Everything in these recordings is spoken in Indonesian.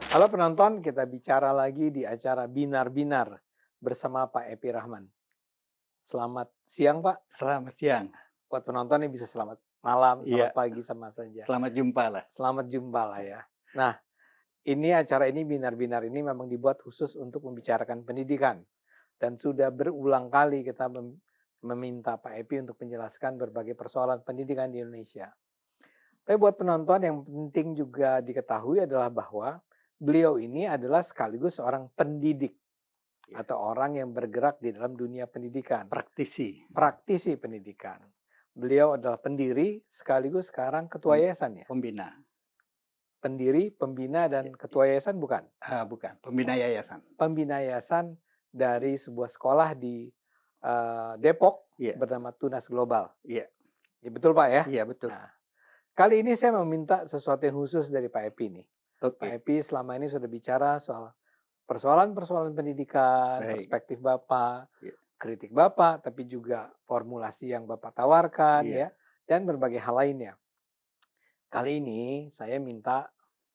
Halo penonton, kita bicara lagi di acara Binar-Binar bersama Pak Epi Rahman. Selamat siang Pak, Selamat siang. buat penonton nih bisa selamat malam, selamat Iya, pagi sama saja. selamat jumpa lah. Selamat jumpa lah ya. Nah, ini acara ini Binar-Binar ini memang dibuat khusus untuk membicarakan pendidikan. Dan sudah berulang kali kita meminta Pak Epi untuk menjelaskan berbagai persoalan pendidikan di Indonesia. Tapi buat penonton yang penting juga diketahui adalah bahwa beliau ini adalah sekaligus seorang pendidik Ya, atau orang yang bergerak di dalam dunia pendidikan, praktisi, praktisi pendidikan. Beliau adalah pendiri sekaligus sekarang ketua pem yayasan ya? pembina. Pendiri, pembina, dan Ya, ketua yayasan bukan? bukan, pembina yayasan. Pembina yayasan dari sebuah sekolah di Depok Iya, bernama Tunas Global. iya, Ya, betul Pak ya? iya betul. Nah, kali ini saya meminta sesuatu yang khusus dari Pak Epi nih. Pak Oke, Epi selama ini sudah bicara soal persoalan-persoalan pendidikan, baik. perspektif Bapak, Iya, kritik Bapak, tapi juga formulasi yang Bapak tawarkan iya, ya, dan berbagai hal lainnya. Kali ini saya minta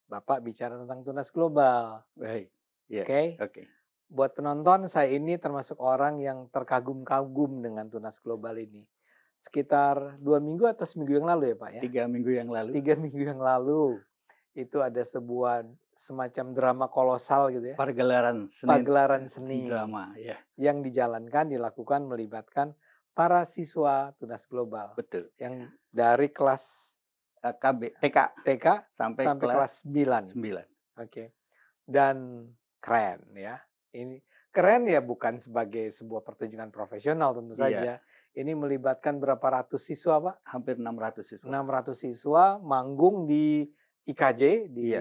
Bapak bicara tentang tunas global. baik. Iya, Oke? oke. Buat penonton, saya ini termasuk orang yang terkagum-kagum dengan tunas global ini. Sekitar 2 minggu atau seminggu yang lalu ya Pak ya? 3 minggu yang lalu, 3 minggu yang lalu, itu ada sebuah semacam drama kolosal gitu ya, pergelaran seni pagelaran seni drama, ya, yang dilakukan melibatkan para siswa tunas global betul. yang dari kelas TK TK sampai sampai kelas kelas 9. 9. Oke. Dan keren ya. Ini keren ya bukan sebagai sebuah pertunjukan profesional tentu Iya, saja. Ini melibatkan berapa ratus siswa, Pak? hampir 600 siswa. 600 siswa manggung di IKJ, di Iya,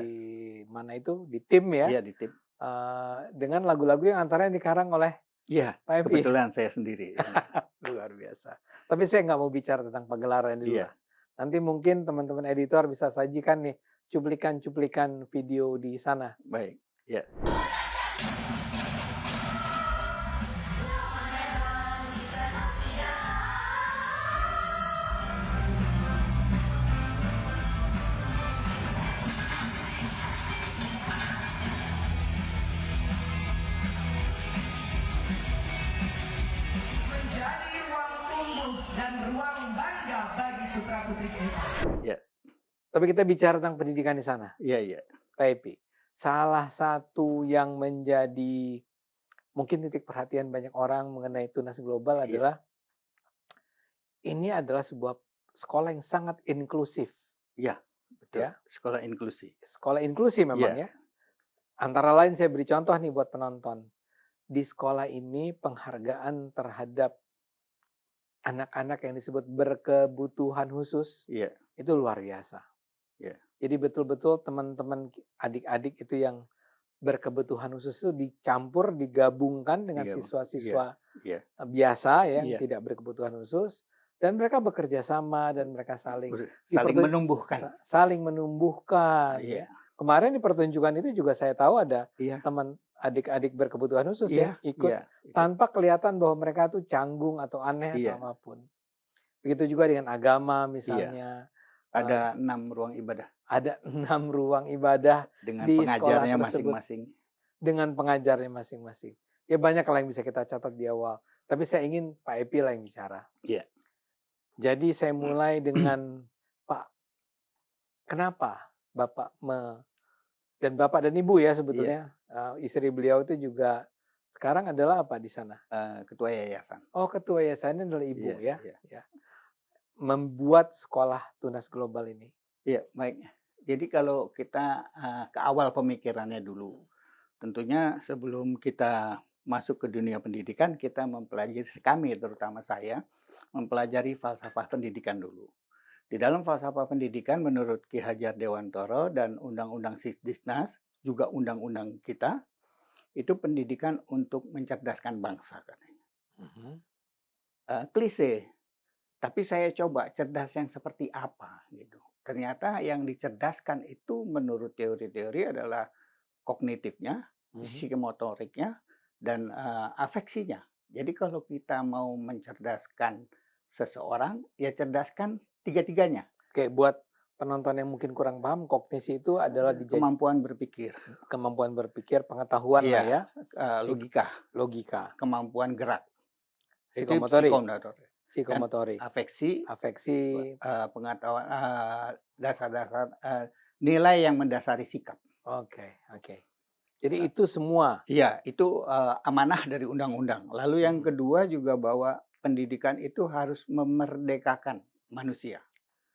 mana itu, di tim ya, iya di tim. dengan lagu-lagu yang antaranya dikarang oleh Iya, Pak Epi. kebetulan saya sendiri. Luar biasa. Tapi saya nggak mau bicara tentang pagelaran dulu lah. Iya, Nanti mungkin teman-teman editor bisa sajikan nih cuplikan-cuplikan video di sana. baik. Iya, menjadi ruang tumbuh dan ruang bangga bagi putra-putri kita. iya, Tapi kita bicara tentang pendidikan di sana, iya, iya, Pak Epi. Salah satu yang menjadi mungkin titik perhatian banyak orang mengenai tunas global iya, adalah ini adalah sebuah sekolah yang sangat inklusif, iya, betul. ya. Sekolah inklusi. Sekolah inklusif memang Iya, ya. Antara lain saya beri contoh nih buat penonton. Di sekolah ini penghargaan terhadap anak-anak yang disebut berkebutuhan khusus iya, itu luar biasa. iya, Jadi betul-betul teman-teman adik-adik itu yang berkebutuhan khusus itu dicampur, digabungkan dengan 3 iya, siswa-siswa iya, biasa ya, yang iya, tidak berkebutuhan khusus, dan mereka bekerja sama dan mereka saling saling menumbuhkan. saling menumbuhkan Iya, ya. Kemarin di pertunjukan itu juga saya tahu ada iya, teman adik-adik berkebutuhan khusus iya, ya ikut iya, ikut, tanpa kelihatan bahwa mereka tuh canggung atau aneh atau iya, apapun. Begitu juga dengan agama iya. misalnya, Ada 6 ruang ibadah ada 6 ruang ibadah dengan di sekolah pengajarnya tersebut masing-masing. dengan pengajarnya masing-masing. Ya banyak lah yang bisa kita catat di awal, tapi saya ingin Pak Epi lah yang bicara. Iya, Jadi saya mulai dengan, Pak, kenapa Bapak dan Bapak dan Ibu ya iya, sebetulnya, istri beliau itu juga sekarang adalah apa di sana? ketua yayasan. Oh, ketua yayasannya adalah Iya, Ibu ya? iya, Ya. Membuat sekolah tunas global ini. iya, baik. Jadi kalau kita, ke awal pemikirannya dulu, tentunya sebelum kita masuk ke dunia pendidikan, kita mempelajari kami terutama saya, mempelajari falsafah pendidikan dulu. Di dalam falsafah pendidikan menurut Ki Hajar Dewantara dan Undang-Undang Sisdiknas, juga undang-undang kita, itu pendidikan untuk mencerdaskan bangsa katanya. Mhm. Klise, tapi saya coba cerdas yang seperti apa gitu. Ternyata yang dicerdaskan itu menurut teori-teori adalah kognitifnya, Mhm. psikomotoriknya, dan, afeksinya. Jadi kalau kita mau mencerdaskan seseorang, ya cerdaskan tiga-tiganya. Oke, buat penonton yang mungkin kurang paham, kognisi itu adalah Kemampuan berpikir. kemampuan berpikir, pengetahuan lah ya, Iya, psik logika, logika, kemampuan gerak. Itu psikomotorik, psikomotor. Dan psikomotorik, afeksi, afeksi. pengetahuan, dasar-dasar, nilai yang mendasari sikap. Oke, oke. Jadi itu semua. Iya, itu, amanah dari undang-undang. Lalu yang Mhm. kedua juga bahwa pendidikan itu harus memerdekakan manusia.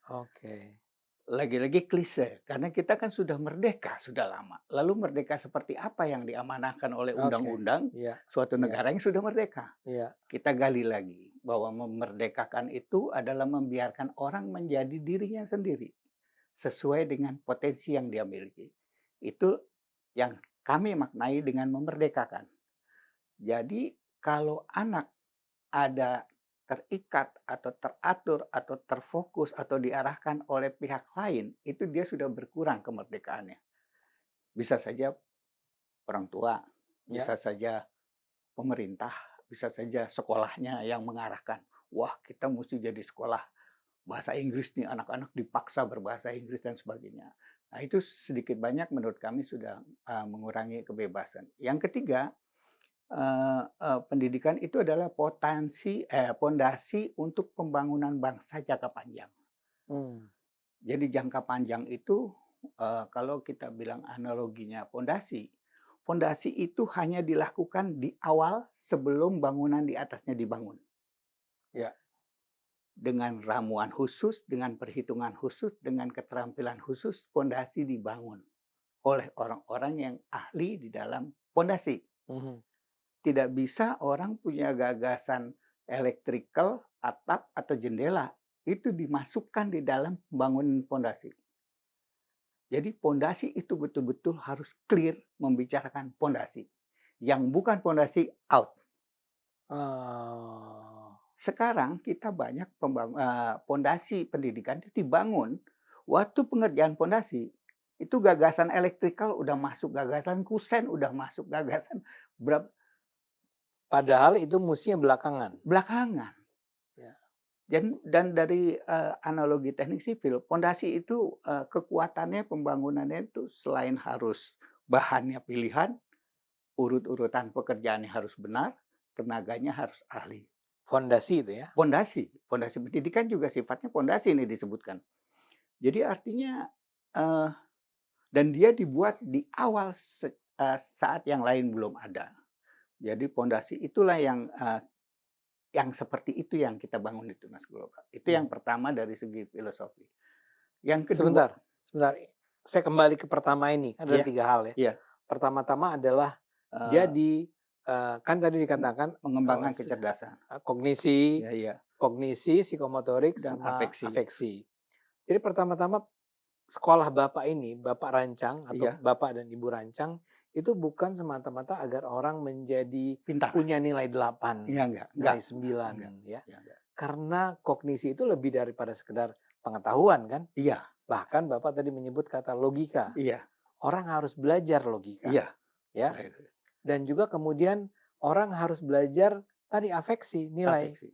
Oke. Lagi-lagi klise, karena kita kan sudah merdeka sudah lama. Lalu merdeka seperti apa yang diamanahkan oleh Oke. undang-undang Iya, suatu iya, negara yang sudah merdeka? iya. Kita gali lagi bahwa memerdekakan itu adalah membiarkan orang menjadi dirinya sendiri sesuai dengan potensi yang dia miliki. Itu yang kami maknai dengan memerdekakan. Jadi kalau anak ada terikat atau teratur atau terfokus atau diarahkan oleh pihak lain, itu dia sudah berkurang kemerdekaannya. Bisa saja orang tua, Ya. bisa saja pemerintah, bisa saja sekolahnya yang mengarahkan. Wah, kita mesti jadi sekolah bahasa Inggris nih, anak-anak dipaksa berbahasa Inggris dan sebagainya. Nah, itu sedikit banyak menurut kami sudah mengurangi kebebasan. Yang ketiga, pendidikan itu adalah pondasi untuk pembangunan bangsa jangka panjang. Hmm. Jadi jangka panjang itu, kalau kita bilang analoginya pondasi, pondasi itu hanya dilakukan di awal sebelum bangunan di atasnya dibangun. Ya. Dengan ramuan khusus, dengan perhitungan khusus, dengan keterampilan khusus, pondasi dibangun oleh orang-orang yang ahli di dalam pondasi. Mhm. Tidak bisa orang punya gagasan elektrikal, atap, atau jendela, itu dimasukkan di dalam bangunan pondasi. Jadi pondasi itu betul-betul harus clear membicarakan pondasi. Yang bukan pondasi out. Oh. Sekarang kita banyak pondasi pendidikan itu dibangun, waktu pengerjaan pondasi, itu gagasan elektrikal udah masuk, gagasan kusen udah masuk, gagasan berapa Padahal itu mestinya belakangan. belakangan. Ya. Dan dari, analogi teknik sipil, pondasi itu, kekuatannya pembangunannya itu selain harus bahannya pilihan, urut-urutan pekerjaannya harus benar, tenaganya harus ahli. Fondasi itu ya. Pondasi pendidikan juga sifatnya pondasi ini disebutkan. Jadi artinya, eee, dan dia dibuat di awal saat yang lain belum ada. Jadi pondasi itulah yang seperti itu yang kita bangun di Tunas Global. Itu yang Mhm. pertama dari segi filosofi. Yang kedua, Sebentar, sebentar. Saya kembali ke pertama ini, kan ada iya, 3 hal ya. iya, Pertama-tama adalah eee, jadi, kan tadi dikatakan, mengembangkan kecerdasan. kognisi, Iya, iya, psikomotorik, dan sama afeksi. afeksi. Jadi pertama-tama sekolah Bapak ini, Bapak rancang atau Iya, Bapak dan Ibu rancang, itu bukan semata-mata agar orang menjadi pintar. punya nilai 8, Iya, nilai enggak, 9 ya. iya, enggak. Karena kognisi itu lebih daripada sekedar pengetahuan kan. Iya, Bahkan Bapak tadi menyebut kata logika. iya, Orang harus belajar logika iya, ya. baik, Dan juga kemudian orang harus belajar tadi afeksi, nilai afeksi.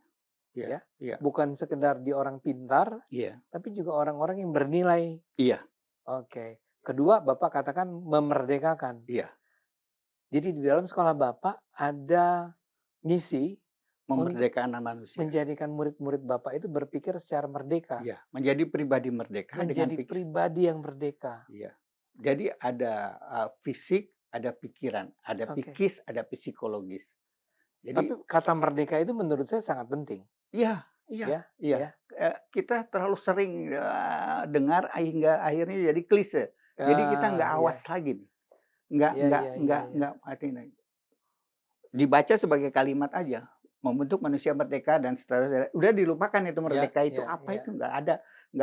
Iya, ya. iya, Bukan sekedar di orang pintar, iya, tapi juga orang-orang yang bernilai. iya, Oke. Kedua, Bapak katakan memerdekakan. iya, Jadi di dalam sekolah Bapak ada misi untuk memerdekakan manusia. menjadikan murid-murid Bapak itu berpikir secara merdeka, Iya, menjadi pribadi merdeka dengan menjadi pribadi yang merdeka. iya. Jadi ada, fisik, ada pikiran, ada Oke. psikis, ada psikologis. Tapi Jadi kata merdeka itu menurut saya sangat penting, iya, iya, ya, iya, ya. kita terlalu sering, dengar hingga akhirnya jadi klise. Jadi kita nggak Iya, awas lagi nih, nggak iya, nggak iya, iya, nggak iya. nggak dibaca sebagai kalimat aja, membentuk manusia merdeka dan seterusnya, udah dilupakan itu Iya, merdeka itu iya, apa iya. itu, nggak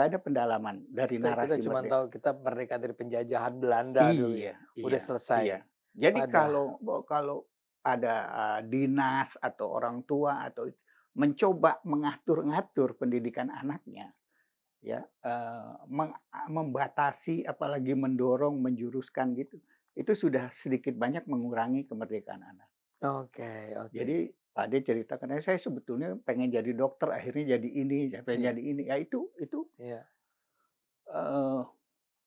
ada pendalaman dari Kita narasi cuma merdeka. tahu kita merdeka dari penjajahan Belanda dulu ya. Iya, Udah iya, selesai. iya. Jadi Padahal kalau ada, dinas atau orang tua atau mencoba mengatur-ngatur pendidikan anaknya, ya, membatasi apalagi mendorong, menjuruskan gitu, itu sudah sedikit banyak mengurangi kemerdekaan anak. oke, oke. Jadi Pak Ade cerita, "Katanya saya sebetulnya pengen jadi dokter, akhirnya jadi ini, saya pengen Iya, jadi ini." Ya itu, iya. eee,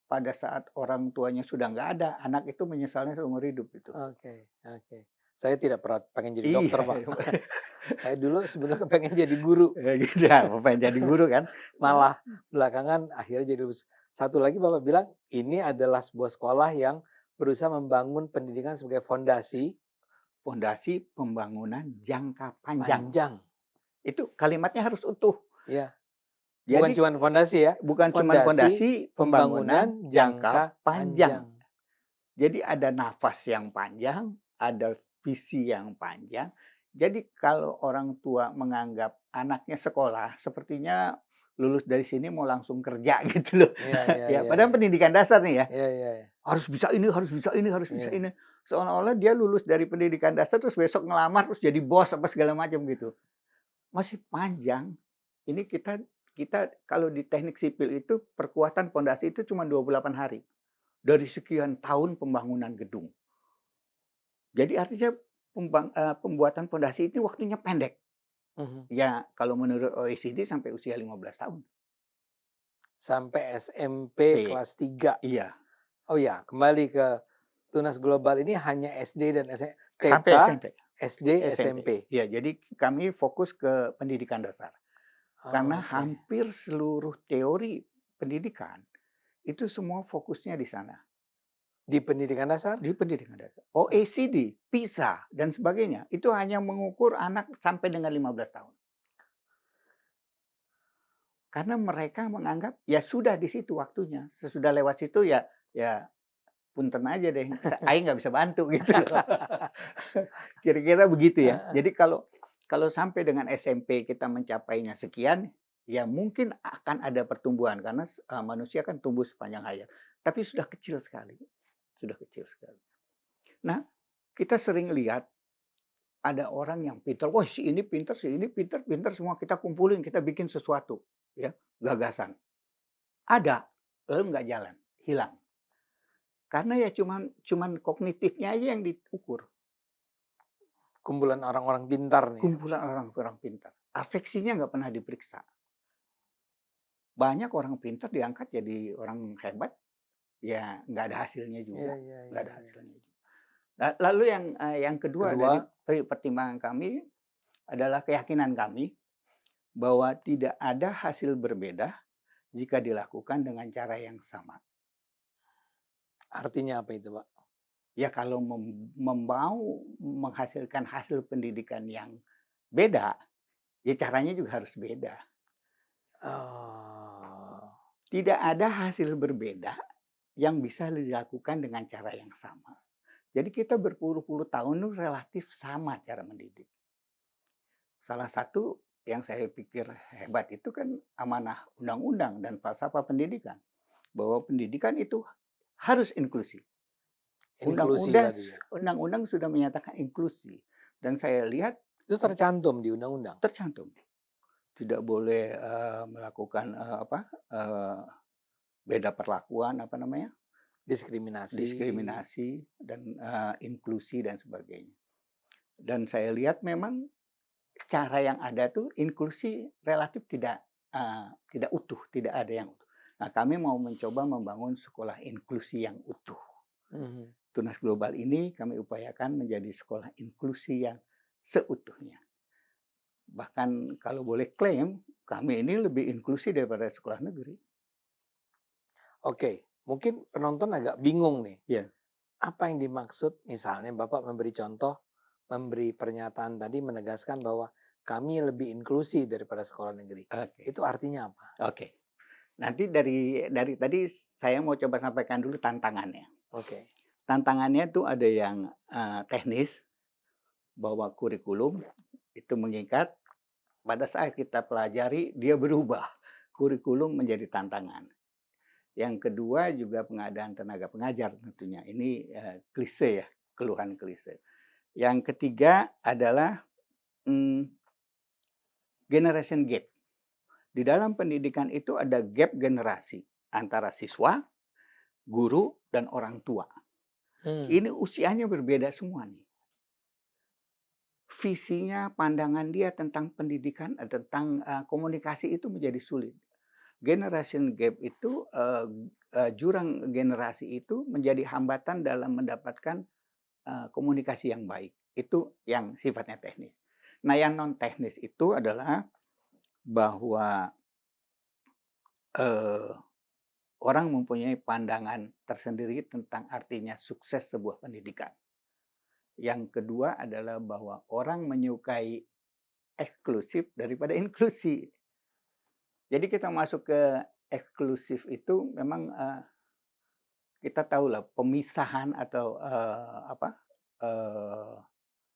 pada saat orang tuanya sudah nggak ada, anak itu menyesalnya seumur hidup itu. Oke, oke. Saya tidak pernah pengen jadi dokter, Iya, Pak. Saya dulu sebetulnya pengen jadi guru, gitu ya, pengen jadi guru kan. malah belakangan akhirnya jadi lulus. Satu lagi Bapak bilang, ini adalah sebuah sekolah yang berusaha membangun pendidikan sebagai fondasi Pondasi pembangunan jangka panjang. panjang. Itu kalimatnya harus utuh. Ya, bukan Jadi cuma fondasi ya, bukan cuma fondasi pondasi, pembangunan pembangunan jangka jangka panjang. panjang. Jadi ada nafas yang panjang, ada visi yang panjang. Jadi kalau orang tua menganggap anaknya sekolah, sepertinya lulus dari sini mau langsung kerja gitu loh. Iya, iya, Ya, iya, padahal iya. pendidikan dasar nih ya, Iya, iya, iya. harus bisa ini, harus bisa ini, harus bisa Iya. ini. Seolah-olah dia lulus dari pendidikan dasar terus besok ngelamar terus jadi bos apa segala macam gitu. Masih panjang. Ini kita kita kalau di teknik sipil itu perkuatan pondasi itu cuma 28 hari. Dari sekian tahun pembangunan gedung. Jadi artinya pembuatan pondasi ini waktunya pendek. Mhm. Ya kalau menurut OECD sampai usia 15 tahun. Sampai SMP P. kelas 3. Iya, Oh ya, kembali ke Tunas Global ini hanya SD dan TK, sampai SMP. SD, SMP. SMP. Ya, jadi kami fokus ke pendidikan dasar. Oh, Karena oke. hampir seluruh teori pendidikan itu semua fokusnya di sana, Di pendidikan dasar? di pendidikan dasar. OECD, PISA dan sebagainya itu hanya mengukur anak sampai dengan 15 tahun. Karena mereka menganggap ya sudah di situ waktunya, sesudah lewat situ ya ya punten aja deh, aing nggak bisa bantu gitu loh. Kira-kira begitu ya. Heeh. Jadi kalau kalau sampai dengan SMP kita mencapainya sekian, ya mungkin akan ada pertumbuhan karena manusia kan tumbuh sepanjang hayat. Tapi sudah kecil sekali, sudah kecil sekali. Nah, kita sering lihat ada orang yang pintar, wah si ini pintar, pintar semua kita kumpulin, kita bikin sesuatu, ya gagasan. Ada, lalu nggak jalan, hilang. Karena ya cuman kognitifnya aja yang diukur. Kumpulan orang-orang pintar nih ya. Kumpulan orang-orang pintar. Afeksinya nggak pernah diperiksa. Banyak orang pintar diangkat jadi orang hebat, ya nggak ada hasilnya juga, Iya, iya, nggak iya, ada iya. hasilnya juga. Nah, lalu yang kedua Kedua, dari pertimbangan kami adalah keyakinan kami bahwa tidak ada hasil berbeda jika dilakukan dengan cara yang sama. artinya apa itu, Pak? Ya kalau mau menghasilkan hasil pendidikan yang beda, ya caranya juga harus beda. Oh, Tidak ada hasil berbeda yang bisa dilakukan dengan cara yang sama. Jadi kita berpuluh-puluh tahun itu relatif sama cara mendidik. Salah satu yang saya pikir hebat itu kan amanah undang-undang dan falsafah pendidikan. Bahwa pendidikan itu harus inklusi. inklusi Undang-undang tadi ya. undang-undang sudah menyatakan inklusi. Dan saya lihat Itu tercantum di undang-undang. tercantum. Tidak boleh melakukan beda perlakuan, apa namanya, Diskriminasi. diskriminasi dan inklusi dan sebagainya. Dan saya lihat memang cara yang ada tuh inklusi relatif tidak utuh, tidak ada yang utuh. Nah, kami mau mencoba membangun sekolah inklusi yang utuh. Mhm. Tunas Global ini kami upayakan menjadi sekolah inklusi yang seutuhnya. Bahkan kalau boleh klaim, kami ini lebih inklusi daripada sekolah negeri. Oke, mungkin penonton agak bingung nih. Iya. Apa yang dimaksud misalnya Bapak memberi contoh, memberi pernyataan tadi menegaskan bahwa kami lebih inklusi daripada sekolah negeri. Oke. Itu artinya apa? Oke. Nanti dari tadi saya mau coba sampaikan dulu tantangannya. Oke. Tantangannya tuh ada yang teknis, bahwa kurikulum itu mengikat, pada saat kita pelajari dia berubah. Kurikulum menjadi tantangan. Yang kedua juga pengadaan tenaga pengajar tentunya. Ini klise ya, keluhan klise. Yang ketiga adalah generation gap. Di dalam pendidikan itu ada gap generasi antara siswa, guru, dan orang tua. Ini usianya berbeda semua nih. Visinya, pandangan dia tentang pendidikan, tentang komunikasi itu menjadi sulit. generation gap itu, jurang generasi itu menjadi hambatan dalam mendapatkan, komunikasi yang baik. Itu yang sifatnya teknis. Nah, yang non teknis itu adalah bahwa, eee, orang mempunyai pandangan tersendiri tentang artinya sukses sebuah pendidikan. Yang kedua adalah bahwa orang menyukai eksklusif daripada inklusi. Jadi kita masuk ke eksklusif itu memang, kita tahulah pemisahan atau, eee,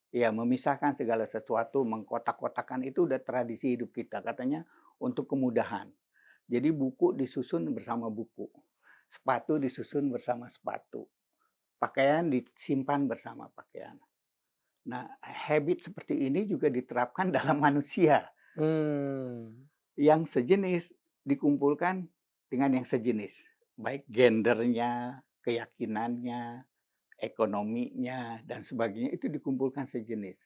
ya memisahkan segala sesuatu, mengkotak-kotakan itu udah tradisi hidup kita, katanya untuk kemudahan. Jadi buku disusun bersama buku, sepatu disusun bersama sepatu, pakaian disimpan bersama pakaian. Nah, habit seperti ini juga diterapkan dalam manusia. Mmm. Yang sejenis dikumpulkan dengan yang sejenis, baik gendernya, keyakinannya, ekonominya, dan sebagainya itu dikumpulkan sejenis.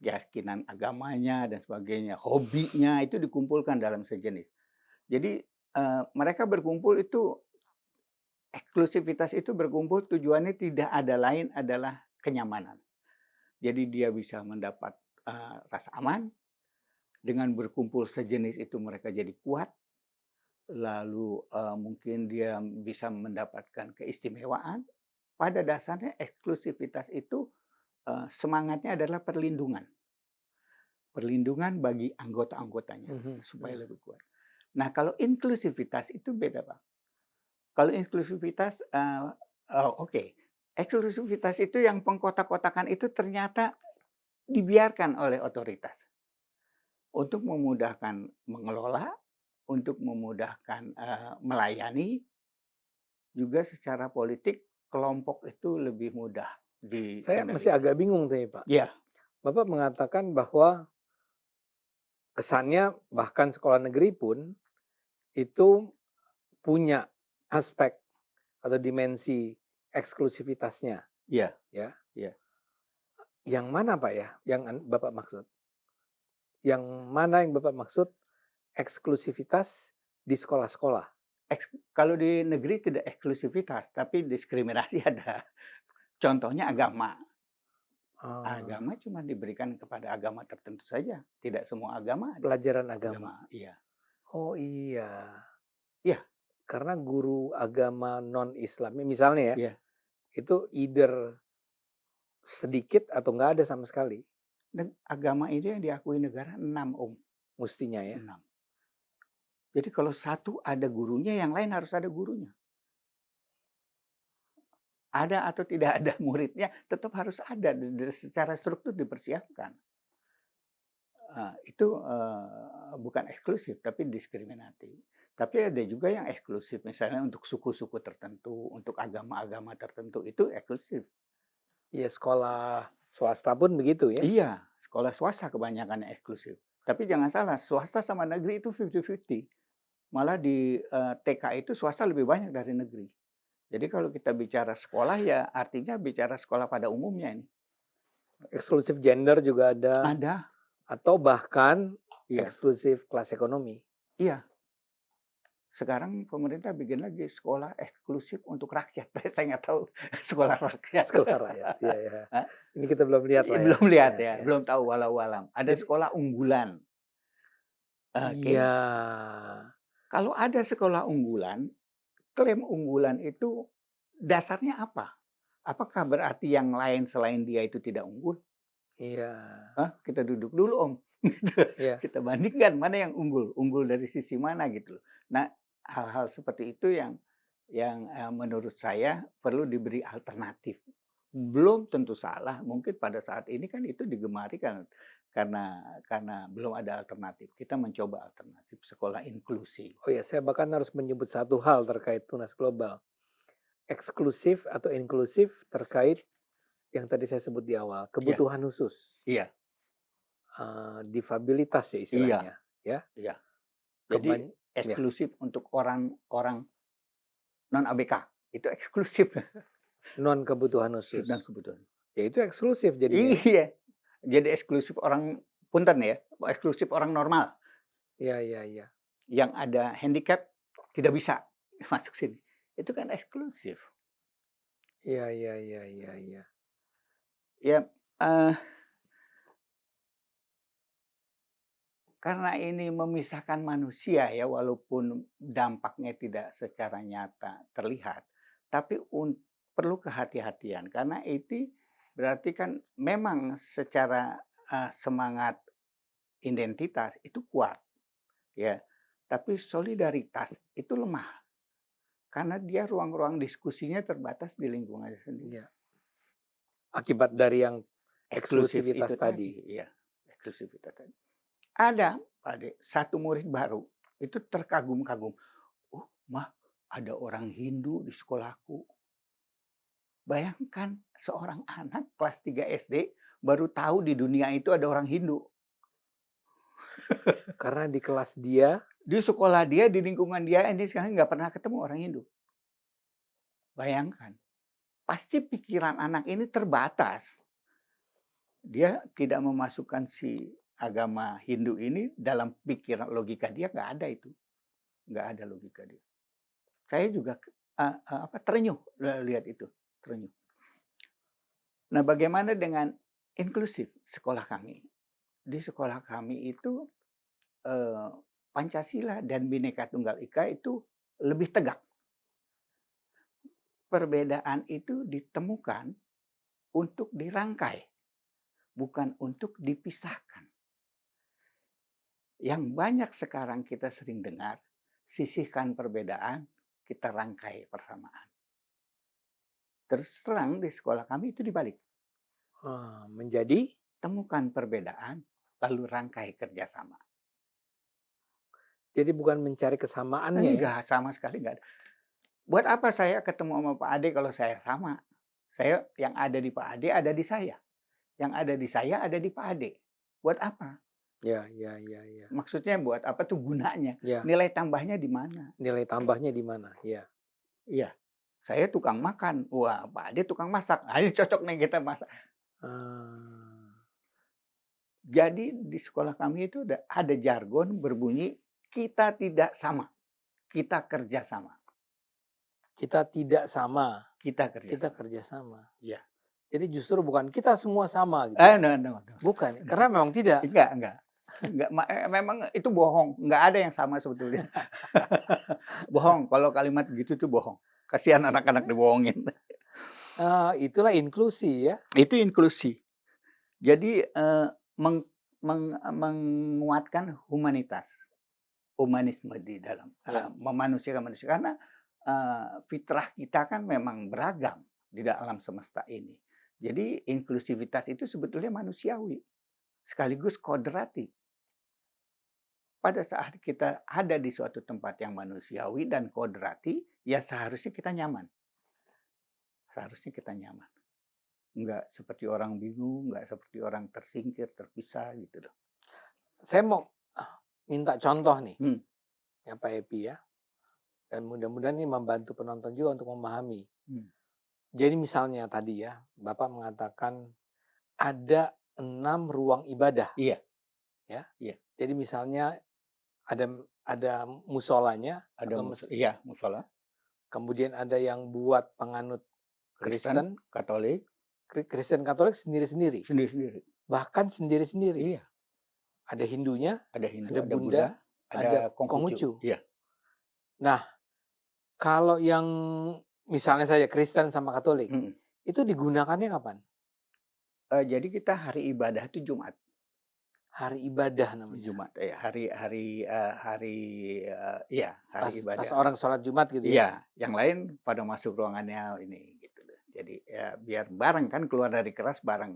Keyakinan agamanya dan sebagainya, hobinya itu dikumpulkan dalam sejenis. Jadi, mereka berkumpul itu eksklusivitas itu berkumpul tujuannya tidak ada lain adalah kenyamanan. Jadi dia bisa mendapat, rasa aman, dengan berkumpul sejenis itu mereka jadi kuat, lalu, mungkin dia bisa mendapatkan keistimewaan. Pada dasarnya eksklusivitas itu, semangatnya adalah perlindungan. Perlindungan bagi anggota-anggotanya supaya lebih kuat. Nah, kalau inklusivitas itu beda, Bang. Kalau inklusivitas, oke, eksklusivitas itu yang pengkotak-kotakan itu ternyata dibiarkan oleh otoritas untuk memudahkan mengelola, untuk memudahkan, melayani, juga secara politik kelompok itu lebih mudah Saya masih dikendalikan. agak bingung tuh ya, Pak. Iya, Bapak mengatakan bahwa kesannya bahkan sekolah negeri pun itu punya aspek atau dimensi eksklusivitasnya, iya, ya. iya. Yang mana, Pak, ya, yang Bapak maksud? Yang mana yang Bapak maksud eksklusivitas di sekolah-sekolah? Kalau di negeri tidak eksklusivitas, tapi diskriminasi ada. Contohnya agama. Oh, Agama cuma diberikan kepada agama tertentu saja, tidak semua agama ada. pelajaran agama. Iya. Oh, iya. Iya, Karena guru agama non-Islam misalnya ya, iya. itu either sedikit atau nggak ada sama sekali Agama ini yang diakui negara 6 Om, mustinya ya. 6. Jadi kalau satu ada gurunya, yang lain harus ada gurunya. Ada atau tidak ada muridnya, tetap harus ada, secara struktur dipersiapkan. Itu, bukan eksklusif, tapi diskriminatif. Tapi ada juga yang eksklusif, misalnya untuk suku-suku tertentu, untuk agama-agama tertentu, itu eksklusif. Ya sekolah swasta pun begitu ya. Iya, sekolah swasta kebanyakan yang eksklusif. Tapi jangan salah, swasta sama negeri itu 50-50. Malah di, TK itu swasta lebih banyak dari negeri. Jadi kalau kita bicara sekolah ya artinya bicara sekolah pada umumnya ini. Eksklusif gender juga ada Ada, atau bahkan iya, eksklusif kelas ekonomi. iya. Sekarang pemerintah bikin lagi sekolah eksklusif untuk rakyat. Saya nggak tahu sekolah rakyat. Sekolah rakyat. Iya ya. Hah? Ini kita belum lihat lah ya. Belum lihat Ya, ya, ya. belum tahu walau alam. Ada Jadi sekolah unggulan. Oke. iya. Kalau ada sekolah unggulan, klaim unggulan itu dasarnya apa? Apakah berarti yang lain selain dia itu tidak unggul? Iya. Hah? Kita duduk dulu Om. Gitu. Iya. Kita bandingkan mana yang unggul, unggul dari sisi mana gitu. Nah, hal-hal seperti itu yang menurut saya perlu diberi alternatif. Belum tentu salah, mungkin pada saat ini kan itu digemari kan karena belum ada alternatif. Kita mencoba alternatif sekolah inklusi. Oh ya, saya bahkan harus menyebut satu hal terkait Tunas Global. Eksklusif atau inklusif terkait yang tadi saya sebut di awal, Iya, kebutuhan khusus, iya, difabilitas ya iya, istilahnya, ya. iya. Jadi Ya, eksklusif untuk orang-orang non ABK, itu eksklusif non kebutuhan dan khusus. kebutuhan. Ya itu eksklusif jadinya. Iya, jadi eksklusif orang punten ya, eksklusif orang normal Iya iya iya. yang ada handicap tidak bisa masuk sini. Itu kan eksklusif. Iya iya iya iya iya. Ya, eee, karena ini memisahkan manusia ya, walaupun dampaknya tidak secara nyata terlihat, tapi perlu kehati-hatian karena itu berarti kan memang secara, semangat identitas itu kuat ya, tapi solidaritas itu lemah karena dia ruang-ruang diskusinya terbatas di lingkungannya sendiri. Iya. Akibat dari yang Eksklusif eksklusivitas itu tadi. tadi, iya, eksklusivitas tadi. Ada, Pak, satu murid baru itu terkagum-kagum, "Oh, Mah, ada orang Hindu di sekolahku." Bayangkan seorang anak kelas 3 SD baru tahu di dunia itu ada orang Hindu. Karena di kelas dia Di sekolah dia, di lingkungan dia, ini sekarang nggak pernah ketemu orang Hindu. Bayangkan, pasti pikiran anak ini terbatas. Dia tidak memasukkan si agama Hindu ini dalam pikiran logika dia, nggak ada itu. Nggak ada logika dia. Saya juga, terenyuh lihat itu, terenyuh. Nah, bagaimana dengan inklusif sekolah kami? Di sekolah kami itu, eee, Pancasila dan Bhinneka Tunggal Ika itu lebih tegak. Perbedaan itu ditemukan untuk dirangkai, bukan untuk dipisahkan. Yang banyak sekarang kita sering dengar, sisihkan perbedaan, kita rangkai persamaan. Terus terang di sekolah kami itu dibalik. menjadi Temukan perbedaan, lalu rangkai kerjasama. jadi bukan mencari kesamaannya ya. Enggak, sama sekali enggak ada. Buat apa saya ketemu sama Pak Ade kalau saya sama? Saya yang ada di Pak Ade ada di saya. Yang ada di saya ada di Pak Ade. Buat apa? Ya ya ya ya. Maksudnya buat apa tuh gunanya? Ya, Nilai tambahnya di mana? nilai tambahnya di mana? Ya. Iya. Saya tukang makan. Wah, Pak Ade tukang masak. Nah, ini cocok nih kita masak. Ah, Jadi di sekolah kami itu ada jargon berbunyi kita tidak sama, kita kerjasama. kita tidak sama, Kita kita kerjasama. kerjasama. Iya. Jadi justru bukan kita semua sama gitu. No, no, no. Bukan, karena memang tidak. Enggak. Enggak, memang itu bohong, enggak ada yang sama sebetulnya. Bohong, kalau kalimat gitu tuh bohong. Kasihan anak-anak dibohongin. Itulah inklusi ya. Itu inklusi. Jadi menguatkan humanitas, humanisme di dalam Ya. memanusiakan manusia karena fitrah kita kan memang beragam di dalam semesta ini. Jadi inklusivitas itu sebetulnya manusiawi sekaligus kodrati. Pada saat kita ada di suatu tempat yang manusiawi dan kodrati, ya seharusnya kita nyaman. Seharusnya kita nyaman. Enggak seperti orang bingung, enggak seperti orang tersingkir, terpisah gitu loh. Saya mau minta contoh nih, Hmm. ya Pak Epi ya. Dan mudah-mudahan ini membantu penonton juga untuk memahami. Jadi misalnya tadi ya, Bapak mengatakan ada 6 ruang ibadah. Iya. Ya. Iya. Jadi misalnya ada musolanya Ada atau musola, kemudian ada yang buat penganut Kristen, Katolik, Kristen Katolik sendiri-sendiri, sendiri-sendiri. bahkan sendiri-sendiri. Iya. Ada Hindunya, Ada Hindu, ada ada Buddha, Buddha, ada ada Konghucu. Konghucu. Iya. Nah, kalau yang misalnya saya Kristen sama Katolik, itu digunakannya kapan? Jadi kita hari ibadah itu Jumat. Hari ibadah namanya. Jumat, hari ibadah. Pas orang sholat Jumat gitu ya? Iya, yang lain pada masuk ruangannya ini gitu. Jadi ya biar bareng kan keluar dari kelas bareng.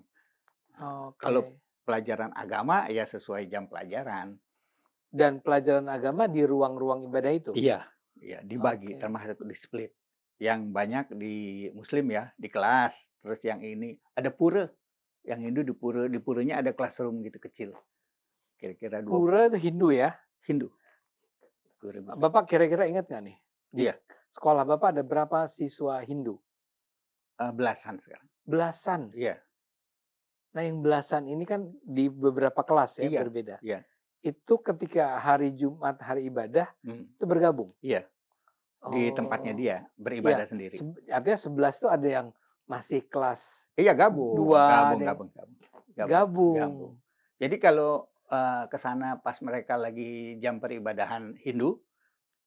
Oke. Kalau pelajaran agama ya sesuai jam pelajaran. Dan pelajaran agama di ruang-ruang ibadah itu? Iya, dibagi Oke. termasuk di split. Yang banyak di Muslim ya di kelas, terus yang ini ada pura. Yang Hindu di puranya ada classroom gitu kecil. Kira-kira 20. Pura itu Hindu ya? Hindu. Bapak kira-kira ingat nggak nih? Di Iya. sekolah Bapak ada berapa siswa Hindu? Belasan sekarang. Belasan. Iya. Nah, yang belasan ini kan di beberapa kelas ya Iya, berbeda. iya. Itu ketika hari Jumat, hari ibadah, itu bergabung. Iya. di tempatnya Oh, dia, iya. beribadah sendiri. Artinya 11 tuh ada yang masih kelas Iya gabung, 2, gabung ada yang gabung gabung gabung gabung. gabung. Jadi kalau, ke sana pas mereka lagi jam peribadahan Hindu,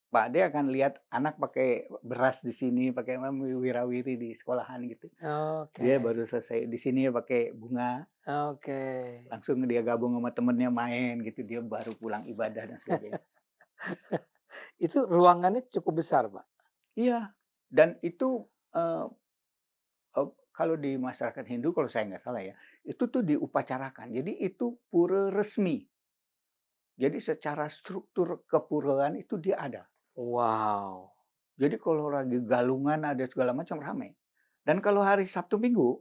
Pak Ade akan lihat anak pakai beras di sini, pakai wirawiri di sekolahan gitu. Oke, Dia baru selesai di sini pakai bunga, oke. langsung dia gabung sama temennya main gitu, dia baru pulang ibadah dan sebagainya. Itu ruangannya cukup besar, Pak? Iya, dan itu, eee kalau di masyarakat Hindu kalau saya nggak salah ya, itu tuh diupacarakan. Jadi itu pura resmi. Jadi secara struktur kepuraan itu dia ada. Wow. Jadi kalau lagi galungan ada segala macam ramai. Dan kalau hari Sabtu Minggu,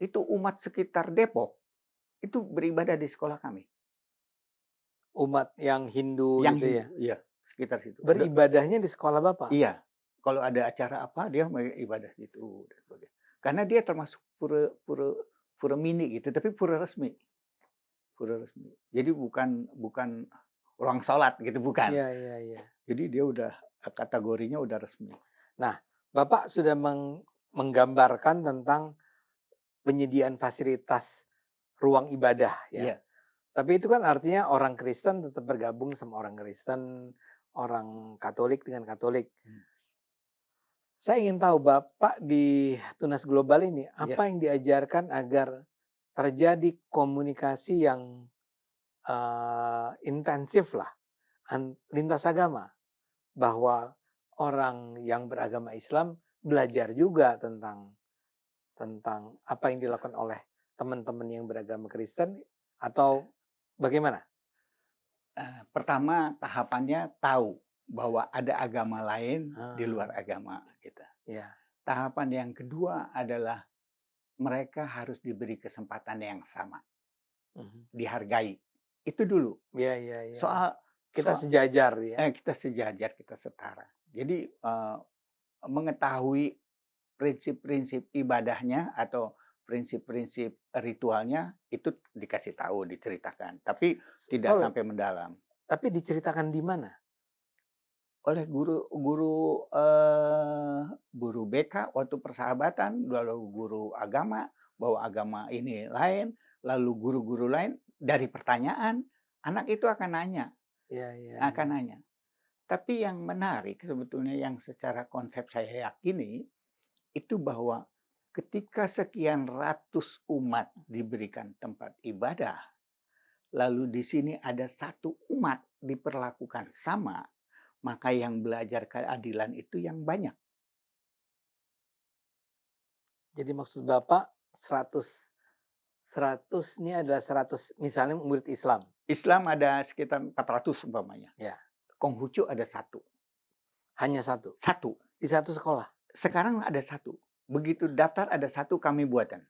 itu umat sekitar Depok, itu beribadah di sekolah kami. Umat yang Hindu Yang itu ya? Hindu, iya, sekitar situ. Beribadahnya di sekolah Bapak? Iya, kalau ada acara apa dia ibadah di situ dan sebagainya. Karena dia termasuk pura pura pura mini gitu, tapi pura resmi. Pura resmi. Jadi bukan bukan ruang sholat gitu, bukan. Iya, iya, iya. Jadi dia udah kategorinya udah resmi. Nah, Bapak sudah menggambarkan tentang penyediaan fasilitas ruang ibadah ya. Iya, Tapi itu kan artinya orang Kristen tetap bergabung sama orang Kristen, orang Katolik dengan Katolik. hmm, Saya ingin tahu Bapak di Tunas Global ini, iya. apa yang diajarkan agar terjadi komunikasi yang intensif lah lintas agama, bahwa orang yang beragama Islam belajar juga tentang tentang apa yang dilakukan oleh teman-teman yang beragama Kristen atau bagaimana? Pertama tahapannya tahu bahwa ada agama lain di luar Ah, agama kita. ya, Tahapan yang kedua adalah mereka harus diberi kesempatan yang sama, mhm. dihargai. Itu dulu. Iya, iya, iya. Soal Kita soal sejajar ya. kita sejajar, kita setara. Jadi, mengetahui prinsip-prinsip ibadahnya atau prinsip-prinsip ritualnya itu dikasih tahu, diceritakan, tapi tidak Sorry, sampai mendalam. tapi diceritakan di mana? Oleh guru guru, guru BK waktu persahabatan, lalu guru agama, bahwa agama ini lain, lalu guru-guru lain, dari pertanyaan, anak itu Iya, iya, akan iya. nanya. Tapi yang menarik sebetulnya yang secara konsep saya yakini, itu bahwa ketika sekian ratus umat diberikan tempat ibadah, lalu di sini ada satu umat diperlakukan sama, maka yang belajar keadilan itu yang banyak. Jadi maksud Bapak 100 100 ini adalah 100 misalnya murid Islam, Islam ada sekitar 400 umpamanya. ya, Konghucu ada satu. hanya satu Satu. di satu sekolah. Sekarang ada satu. Begitu daftar ada satu kami buatan.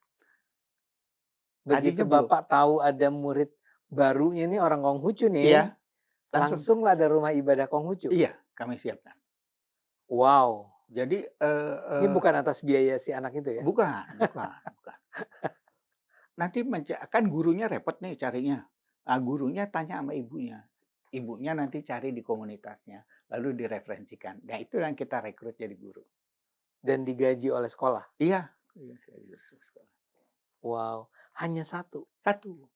Begitu Tadinya belum. Bapak tahu ada murid barunya nih orang Konghucu nih, Iya, langsung. langsunglah ada rumah ibadah Konghucu. Iya, kami siapkan. Wow, Jadi, ini bukan atas biaya si anak itu ya? bukan, bukan, bukan. Nanti kan gurunya repot nih carinya. Nah, gurunya tanya sama ibunya. Ibunya nanti cari di komunitasnya, lalu direferensikan. Nah, itu yang kita rekrut jadi guru. Dan digaji oleh sekolah? Iya. Iya, saya di sekolah. Wow, hanya satu. Satu.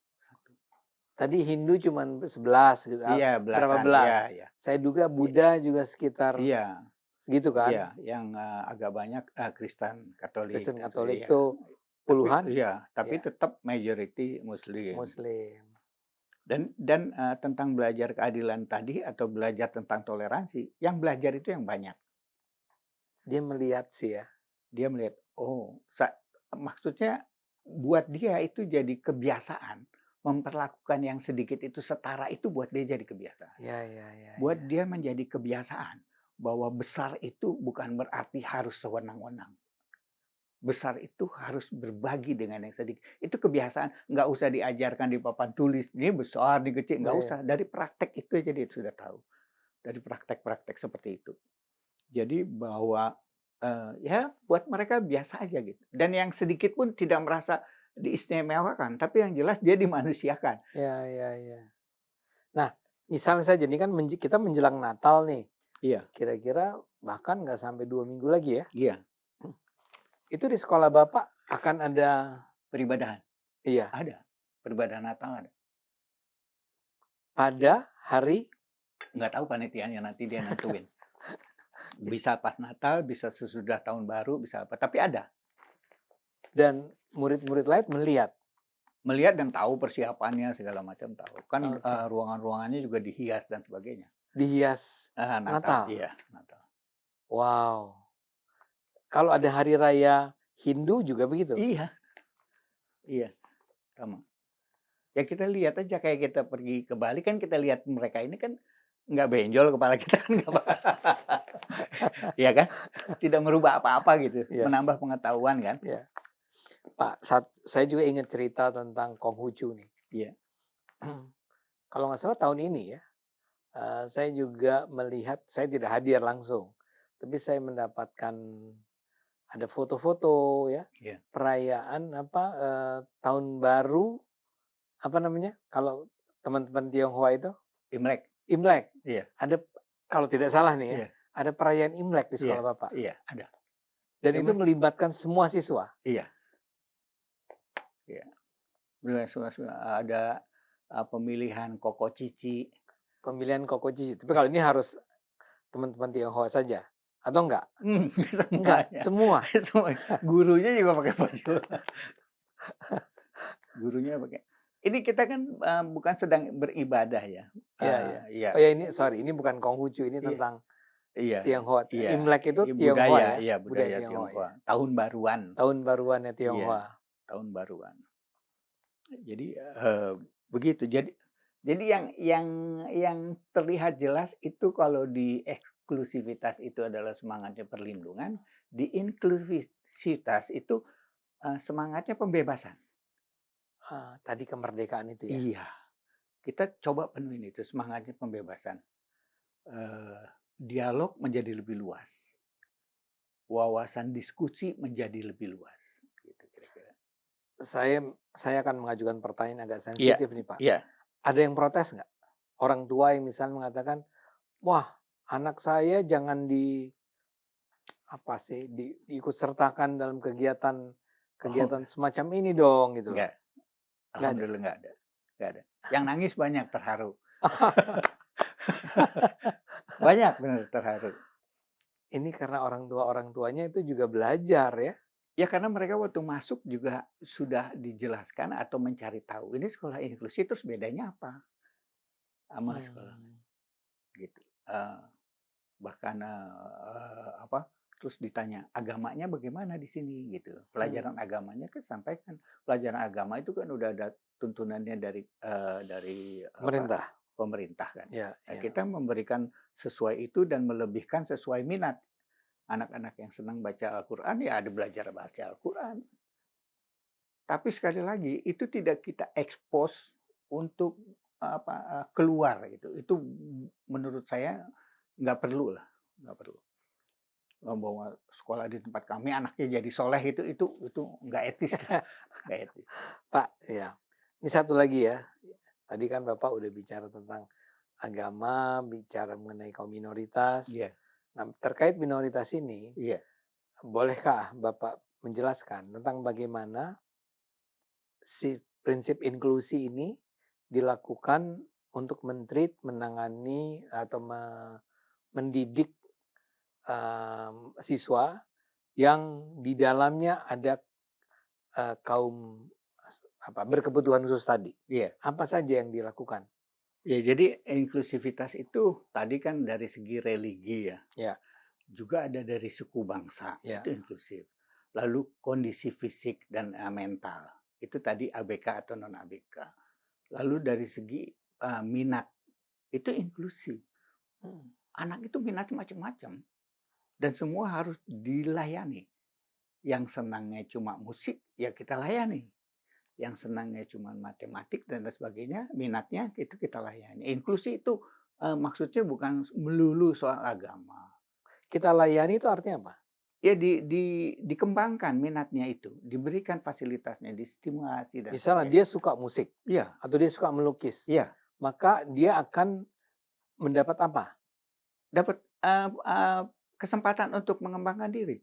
Tadi Hindu cuman 11 gitu, Iya, berapa belasan. Iya, belas. iya. Saya duga Buddha juga sekitar Iya, segitu kan? iya, yang, agak banyak, Kristen, Katolik, Kristen gitu, Katolik iya. tuh puluhan? Tapi Ya, tetap majority Muslim. Muslim. Dan, tentang belajar keadilan tadi atau belajar tentang toleransi, yang belajar itu yang banyak. Dia melihat sih ya. Dia melihat, oh, maksudnya buat dia itu jadi kebiasaan, memperlakukan yang sedikit itu setara itu buat dia jadi kebiasaan. Ya, ya, ya, Buat ya. dia menjadi kebiasaan, bahwa besar itu bukan berarti harus sewenang-wenang. Besar itu harus berbagi dengan yang sedikit. Itu kebiasaan, nggak usah diajarkan di papan tulis, ini besar, ini kecil, nggak Iya. usah. Dari praktek itu aja dia sudah tahu. Dari praktek-praktek seperti itu. Jadi bahwa, ya buat mereka biasa aja gitu. Dan yang sedikit pun tidak merasa diistimewakan, tapi yang jelas dia dimanusiakan. Ya, ya, ya. Nah, misalnya saja ini kan kita menjelang Natal nih. Iya. Kira-kira bahkan nggak sampai 2 minggu lagi ya. Iya, Itu di sekolah Bapak akan ada peribadahan iya, ada, peribadahan Natal ada. pada hari Nggak tahu panitianya, nanti dia nentuin. Bisa pas Natal, bisa sesudah tahun baru, bisa apa, tapi ada. dan murid-murid lain melihat. Melihat dan tahu persiapannya segala macam tahu. Kan, Oke. ruangan-ruangannya juga dihias dan sebagainya. Dihias Natal, Natal. iya, Natal. Wow. Kalau ada hari raya Hindu juga begitu? Iya iya, sama. Ya kita lihat aja kayak kita pergi ke Bali kan kita lihat mereka ini kan nggak benjol kepala kita kan nggak iya kan? Tidak merubah apa-apa gitu, Iya, menambah pengetahuan kan? iya. Pak, saya juga ingat cerita tentang Konghucu nih. Iya Kalau nggak salah tahun ini ya, saya juga melihat, saya tidak hadir langsung, tapi saya mendapatkan ada foto-foto ya, iya, perayaan apa, tahun baru, apa namanya, kalau teman-teman Tionghoa itu, Imlek, Imlek. iya Ada kalau tidak salah nih ya, iya ada perayaan Imlek di iya sekolah Bapak, iya, ada. dan itu Cuman melibatkan semua siswa. iya iya, ada, pemilihan koko cici. Pemilihan koko cici, tapi kalau ini harus teman-teman Tionghoa saja, atau enggak? Enggak, Semuanya semua? semuanya, gurunya juga pakai baju gurunya pakai ini kita kan, bukan sedang beribadah ya, Iya, iya. iya Oh ya, ini sorry, ini bukan Konghucu, ini iya tentang iya Tionghoa. iya, Imlek itu Tionghoa budaya ya? iya Budaya budaya Tionghoa ya? Tionghoa, tahun baruan, Tahun baruannya iya, Tionghoa. tahun baruan. Jadi, begitu. Jadi yang terlihat jelas itu kalau di eksklusivitas itu adalah semangatnya perlindungan, di inklusivitas itu, semangatnya pembebasan. Tadi kemerdekaan itu ya? Iya, kita coba penuhin itu semangatnya pembebasan. Dialog menjadi lebih luas, wawasan diskusi menjadi lebih luas, gitu kira-kira. Saya akan mengajukan pertanyaan agak Iya sensitif nih, Pak. iya. Ada yang protes nggak? Orang tua yang misalnya mengatakan, "Wah, anak saya jangan apa sih, diikut sertakan dalam kegiatan Oh, kegiatan semacam ini dong," gitu loh. enggak, Nggak ada? alhamdulillah nggak ada. Yang nangis banyak, terharu. Banyak bener terharu. Ini karena orang tuanya itu juga belajar ya? Ya karena mereka waktu masuk juga sudah dijelaskan atau mencari tahu, ini sekolah inklusi terus bedanya apa sama sekolah Mmm. gitu. Bahkan, apa, terus ditanya, "Agamanya bagaimana di sini?" Gitu. Pelajaran Mmm. agamanya kan sampaikan, pelajaran agama itu kan udah ada tuntunannya dari apa, Pemerintah? pemerintah kan. Iya, Nah, iya. kita memberikan sesuai itu dan melebihkan sesuai minat. Anak-anak yang senang baca Al-Quran, ya ada belajar baca Al-Quran. Tapi sekali lagi, itu tidak kita expose untuk, apa, keluar gitu. Itu menurut saya nggak perlu lah, nggak perlu. Bahwa sekolah di tempat kami anaknya jadi soleh itu nggak etis lah, nggak etis. Pak, ya. Ini satu lagi ya, tadi kan Bapak udah bicara tentang agama, bicara mengenai kaum minoritas. Iya Nah, terkait minoritas ini, iya bolehkah Bapak menjelaskan tentang bagaimana si prinsip inklusi ini dilakukan untuk menangani atau mendidik, siswa yang di dalamnya ada, kaum berkebutuhan khusus tadi? iya. Apa saja yang dilakukan? Ya jadi inklusivitas itu tadi kan dari segi religi ya, Ya, juga ada dari suku bangsa, ya. itu inklusif. Lalu kondisi fisik dan, mental, itu tadi ABK atau non ABK. Lalu dari segi, minat, itu inklusi. Mhm. Anak itu minatnya macam-macam dan semua harus dilayani. Yang senangnya cuma musik, ya kita layani. Yang senangnya cuma matematik dan lain sebagainya, minatnya itu kita layani. Inklusi itu, maksudnya bukan melulu soal agama. Kita layani itu artinya apa? Ya dikembangkan minatnya itu, diberikan fasilitasnya, distimulasi dan Misalnya dia sebagainya. suka musik Iya atau dia suka melukis, iya, maka dia akan mendapat apa? dapat, kesempatan untuk mengembangkan diri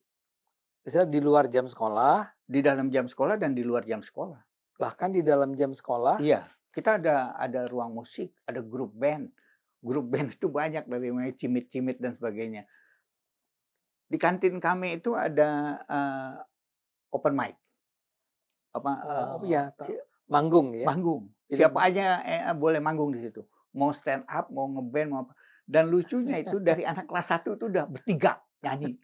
Misalnya di luar jam sekolah, di dalam jam sekolah dan di luar jam sekolah. bahkan di dalam jam sekolah. Iya, kita ada ruang musik, ada grup band. Grup band itu banyak dari mulai cimit-cimit dan sebagainya. Di kantin kami itu ada open mic, apa Oh iya, manggung ya. manggung. Itu Siapa aja boleh manggung di situ. Mau stand up, mau ngeband, mau apa. Dan lucunya itu dari anak kelas 1 itu udah bertiga nyanyi.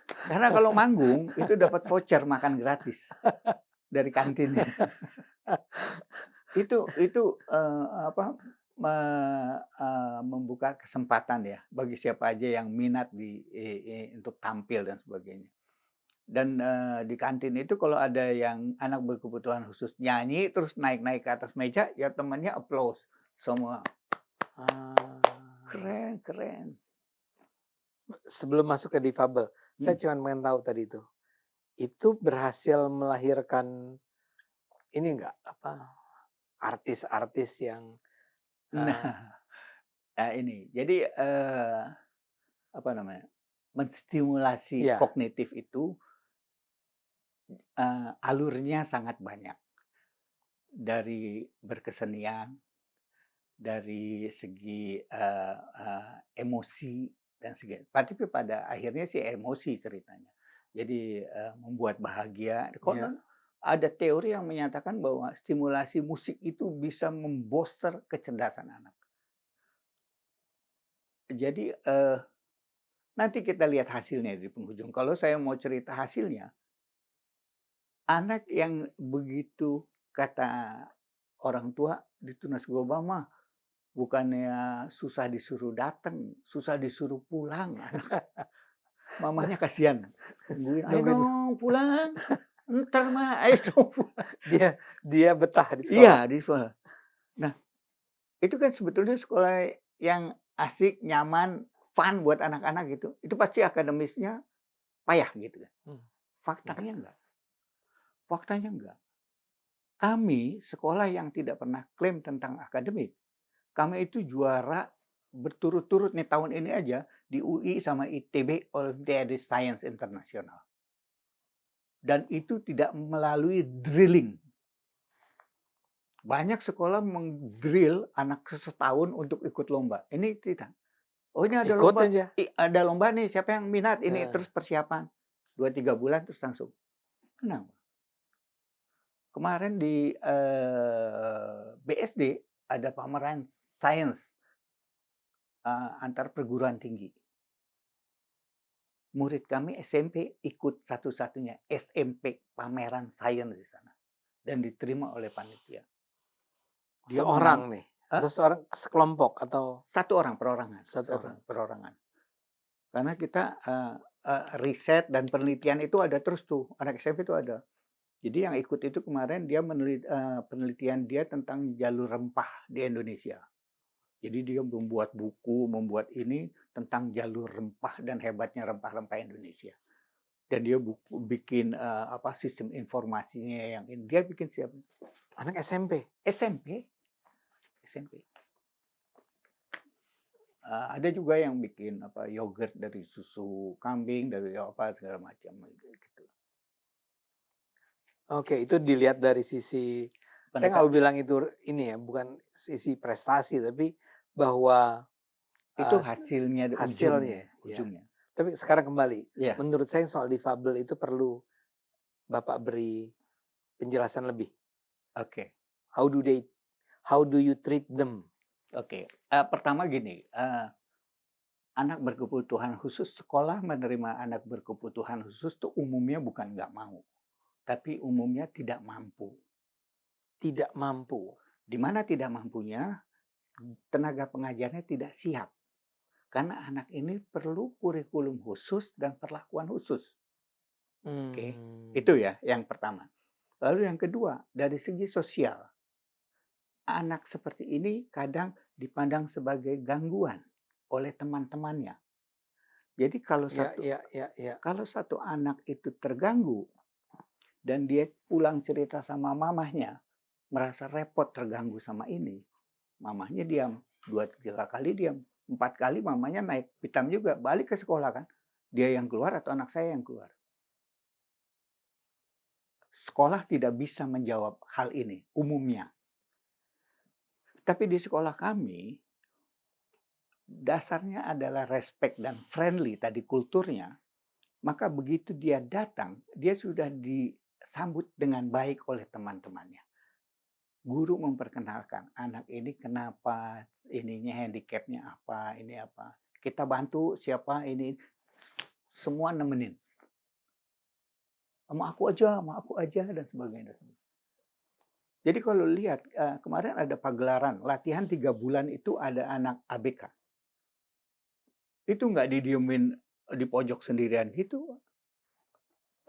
Karena kalau manggung itu dapat voucher makan gratis dari kantinnya. Itu apa, membuka kesempatan ya bagi siapa aja yang minat untuk tampil dan sebagainya. Dan, di kantin itu kalau ada yang anak berkebutuhan khusus nyanyi terus naik-naik ke atas meja, ya temannya applause semua, Ah, "Keren keren." sebelum masuk ke difabel, saya Hmm. cuma pengen tahu tadi itu berhasil melahirkan ini enggak, apa, artis-artis yang, eee Nah nah ini, jadi, apa namanya, menstimulasi iya, kognitif itu, alurnya sangat banyak. Dari berkesenian, dari segi, emosi dan tapi pada akhirnya sih emosi ceritanya. Jadi, membuat bahagia. iya. Konon ada teori yang menyatakan bahwa stimulasi musik itu bisa kecerdasan anak. Jadi, nanti kita lihat hasilnya di penghujung. Kalau saya mau cerita hasilnya, anak yang begitu kata orang tua di Tunas Global mah bukannya susah disuruh datang, susah disuruh pulang anak. Mamanya kasihan, nungguin, "Ayo Nungguin dong pulang, entar mah, ayo dong pulang." dia dia betah di sekolah. Iya, di sekolah. Nah, itu kan sebetulnya sekolah yang asik, nyaman, fun buat anak-anak gitu. Itu pasti akademisnya payah gitu kan. Hmm, Faktanya enggak. enggak, faktanya enggak. Kami sekolah yang tidak pernah klaim tentang akademik. Kami itu juara berturut-turut nih tahun ini aja di UI sama ITB Olimpiade Sains Internasional. Dan itu tidak melalui drilling. Banyak sekolah meng-drill anak setahun untuk ikut lomba. Ini tidak. Oh ini ada Ikut lomba, aja. ada lomba nih siapa yang minat ini Heeh. terus persiapan 2-3 bulan terus langsung. Kenapa? Kemarin di BSD ada pameran sains antar perguruan tinggi. Murid kami SMP ikut satu-satunya SMP pameran sains di sana dan diterima oleh panitia. Dia Seorang menang nih atau seorang sekelompok atau satu orang perorangan, satu orang? perorangan. Karena kita riset dan penelitian itu ada terus tuh, anak SMP itu ada. Jadi yang ikut itu kemarin dia penelitian dia tentang jalur rempah di Indonesia. Jadi dia membuat buku, membuat ini tentang jalur rempah dan hebatnya rempah-rempah Indonesia. Dan dia bikin sistem informasinya yang ini. Dia bikin siapa? Anak SMP? SMP. SMP. Ada juga yang bikin yogurt dari susu kambing, dari apa segala macam gitu. Oke, itu dilihat dari sisi saya nggak Pendekatan mau bilang itu ini ya, bukan sisi prestasi, tapi bahwa, itu s hasilnya, ujungnya, hasilnya, ya. ujungnya. Tapi sekarang kembali, Iya, menurut saya soal difabel itu perlu Bapak beri penjelasan lebih. oke. How do they how do you treat them? Oke. Pertama gini, anak berkebutuhan khusus, sekolah menerima anak berkebutuhan khusus tuh umumnya bukan nggak mau, tapi umumnya tidak mampu. Tidak mampu. Di mana tidak mampunya, tenaga pengajarnya tidak siap. Karena anak ini perlu kurikulum khusus dan perlakuan khusus. Oke, Mmm, itu ya yang pertama. Lalu yang kedua, dari segi sosial, anak seperti ini kadang dipandang sebagai gangguan oleh teman-temannya. Jadi ya ya ya ya. kalau satu anak itu terganggu dan dia pulang cerita sama mamahnya, merasa repot terganggu sama ini, mamahnya diam, 2-3 kali diam, 4 kali mamanya naik pitam juga, balik ke sekolah kan. Dia yang keluar atau anak saya yang keluar? Sekolah tidak bisa menjawab hal ini umumnya. Tapi di sekolah kami, dasarnya adalah respect dan friendly tadi kulturnya. Maka begitu dia datang, dia sudah disambut dengan baik oleh teman-temannya. Guru memperkenalkan, anak ini kenapa, ininya handicapnya apa, ini apa. Kita bantu siapa ini, semua nemenin. Sama aku aja dan sebagainya. Jadi kalau lihat kemarin ada pagelaran latihan 3 bulan itu ada anak ABK. Itu nggak didiemin di pojok sendirian gitu.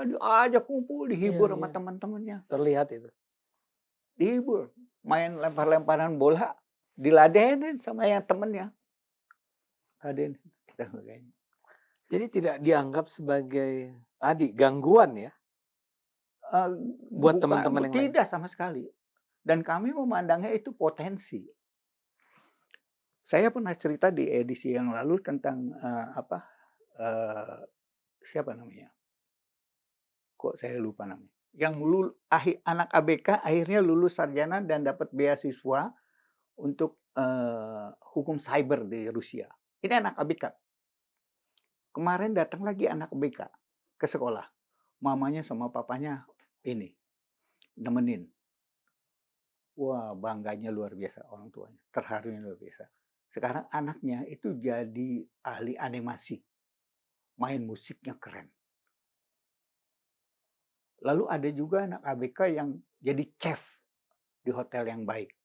Diajak kumpul, Iya, dihibur sama iya. teman-temannya. Terlihat itu. Dihibur, main lempar-lemparan bola, diladenin sama yang temennya. Ladenin dan sebagainya. Jadi tidak dianggap sebagai tadi gangguan ya buat teman-teman yang lain. Tidak sama sekali. Dan kami memandangnya itu potensi. Saya pernah cerita di edisi yang lalu tentang siapa namanya? Kok saya lupa namanya. Yang anak ABK akhirnya lulus sarjana dan dapat beasiswa untuk hukum cyber di Rusia. Ini anak ABK. Kemarin datang lagi anak ABK ke sekolah. Mamanya sama papanya ini nemenin. Wah, bangganya luar biasa orang tuanya. Terharunya luar biasa. Sekarang anaknya itu jadi ahli animasi. Main musiknya keren. Lalu ada juga anak ABK yang jadi chef di hotel yang baik.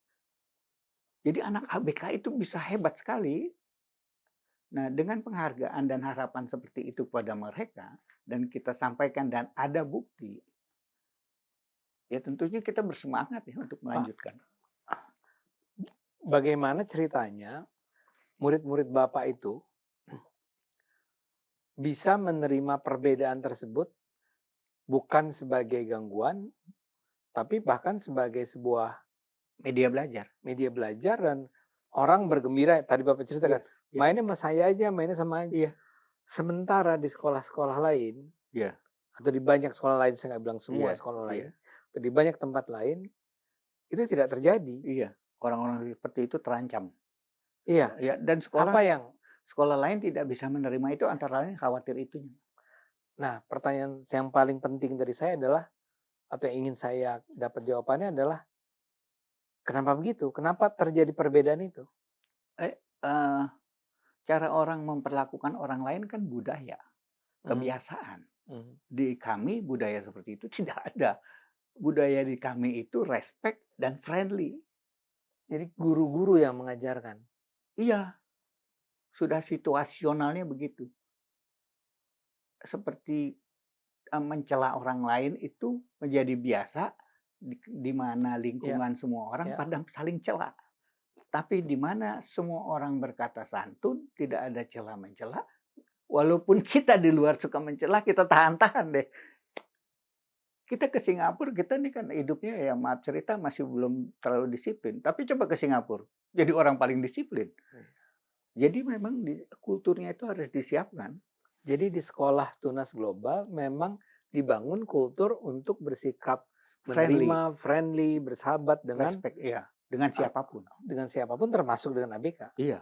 Jadi anak ABK itu bisa hebat sekali. Nah, dengan penghargaan dan harapan seperti itu pada mereka, dan kita sampaikan dan ada bukti, ya tentunya kita bersemangat ya untuk melanjutkan. Bagaimana ceritanya murid-murid Bapak itu bisa menerima perbedaan tersebut bukan sebagai gangguan, tapi bahkan sebagai sebuah Media belajar. media belajar dan orang bergembira. Tadi Bapak ceritakan, Iya. mainnya sama saya aja, mainnya sama aja. Iya. Sementara di sekolah-sekolah lain, Iya. atau di banyak sekolah lain, saya nggak bilang semua Iya, sekolah lain, iya. atau di banyak tempat lain, itu tidak terjadi. Iya, orang-orang seperti itu terancam. Iya, Ya, dan apa yang sekolah lain tidak bisa menerima itu antara lain khawatir itunya. Nah, pertanyaan yang paling penting dari saya adalah, atau yang ingin saya dapat jawabannya adalah, kenapa begitu? Kenapa terjadi perbedaan itu? Eh, cara orang memperlakukan orang lain kan budaya, kebiasaan. Di kami budaya seperti itu tidak ada. Budaya di kami itu respect dan friendly. Jadi guru-guru yang mengajarkan. Iya, sudah situasionalnya begitu. Seperti mencela orang lain itu menjadi biasa di mana lingkungan semua orang pada saling cela. Tapi di mana semua orang berkata santun, tidak ada cela-mencela. Walaupun kita di luar suka mencela, kita tahan-tahan deh. Kita ke Singapura, kita nih kan hidupnya ya maaf cerita masih belum terlalu disiplin. Tapi coba ke Singapura, jadi orang paling disiplin. Jadi memang kulturnya itu harus disiapkan. Jadi di sekolah Tunas Global memang dibangun kultur untuk bersikap menerima, friendly, bersahabat dengan respect, iya, dengan siapapun. Dengan siapapun termasuk dengan ABK. Iya.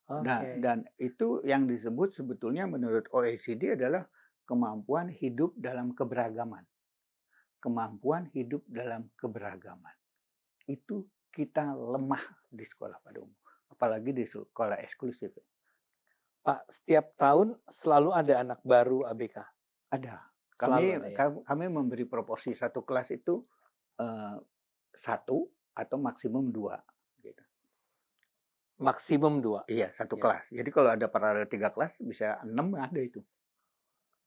Oke. Dan itu yang disebut sebetulnya menurut OECD adalah kemampuan hidup dalam keberagaman. Kemampuan hidup dalam keberagaman. Itu kita lemah di sekolah pada umum. Apalagi di sekolah eksklusif. Pak, setiap tahun selalu ada anak baru ABK? Ada. Selalu ada, ya? Kami memberi proporsi satu kelas itu 1 atau maksimum 2. Gitu. Maksimum 2? Iya, satu kelas. Jadi kalau ada paralel 3 kelas bisa 6 ada itu.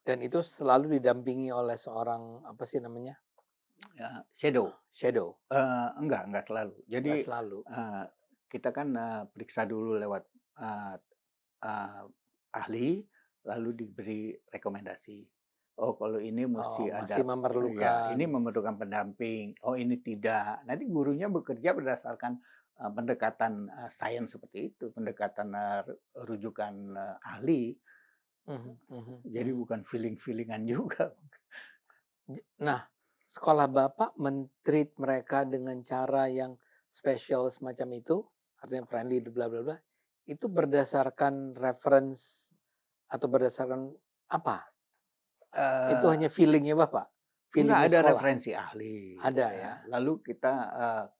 Dan itu selalu didampingi oleh seorang, apa sih namanya? Shadow. Shadow? Enggak selalu. Jadi Enggak selalu. Kita kan periksa dulu lewat ahli, lalu diberi rekomendasi. Oh, kalau ini mesti ada, masih memerlukan. Ya, ini memerlukan pendamping. Oh, ini tidak. Nanti gurunya bekerja berdasarkan pendekatan, sains seperti itu, pendekatan, rujukan, ahli, Mhm mhm jadi mhm. bukan feeling-feeling-an juga. Nah, sekolah Bapak men-treat mereka dengan cara yang spesial semacam itu, artinya friendly bla bla bla, itu berdasarkan reference atau berdasarkan apa? Itu Eee hanya feeling-nya Bapak? Enggak Feeling-nya ada sekolah? referensi ahli, Ada ya. ya? Lalu kita,